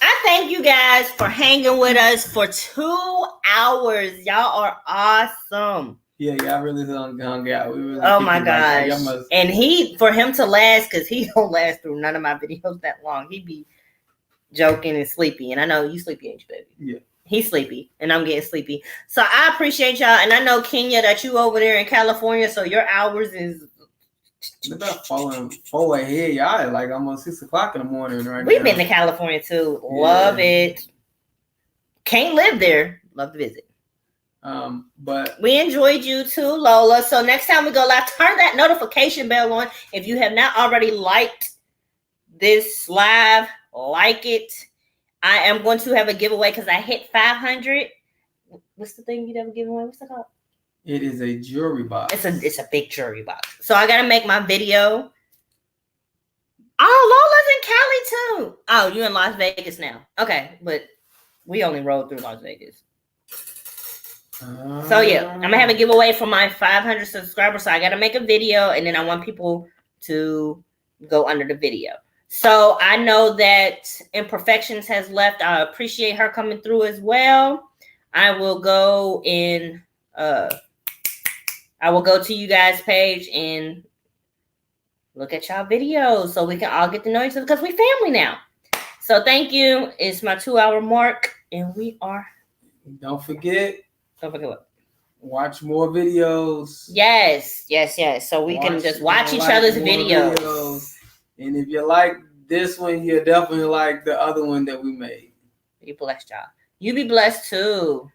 I thank you guys for hanging with us for 2 hours. Y'all are awesome. Yeah, y'all really hung out. We really oh my gosh. And for him to last, because he don't last through none of my videos that long. He be joking and sleepy. And I know you sleepy, ain't you, baby? Yeah. He's sleepy and I'm getting sleepy. So I appreciate y'all. And I know, Kenya, that you over there in California, so your hours is about 4 ahead. Y'all at like almost 6 o'clock in the morning right now. We've been to California too. Yeah. Love it. Can't live there. Love to visit. But we enjoyed you too, Lola. So next time we go live, turn that notification bell on. If you have not already liked this live, like it. I am going to have a giveaway because I hit 500. What's the thing you'd ever give away? What's it called? It is a jewelry box. It's a big jewelry box. So I gotta make my video. Oh, Lola's in Cali too. Oh, you in Las Vegas now? Okay, but we only rode through Las Vegas. So yeah, I'm gonna have a giveaway for my 500 subscribers. So I gotta make a video, and then I want people to go under the video. So I know that Imperfections has left. I appreciate her coming through as well. I will go in. I will go to you guys' page and look at y'all videos so we can all get to know each other because we family now. So thank you. It's my 2-hour mark, and we are. Don't forget what? Watch more videos. Yes. So we can just watch each other's videos. And if you like this one, you definitely like the other one that we made. Be blessed, y'all. You be blessed too.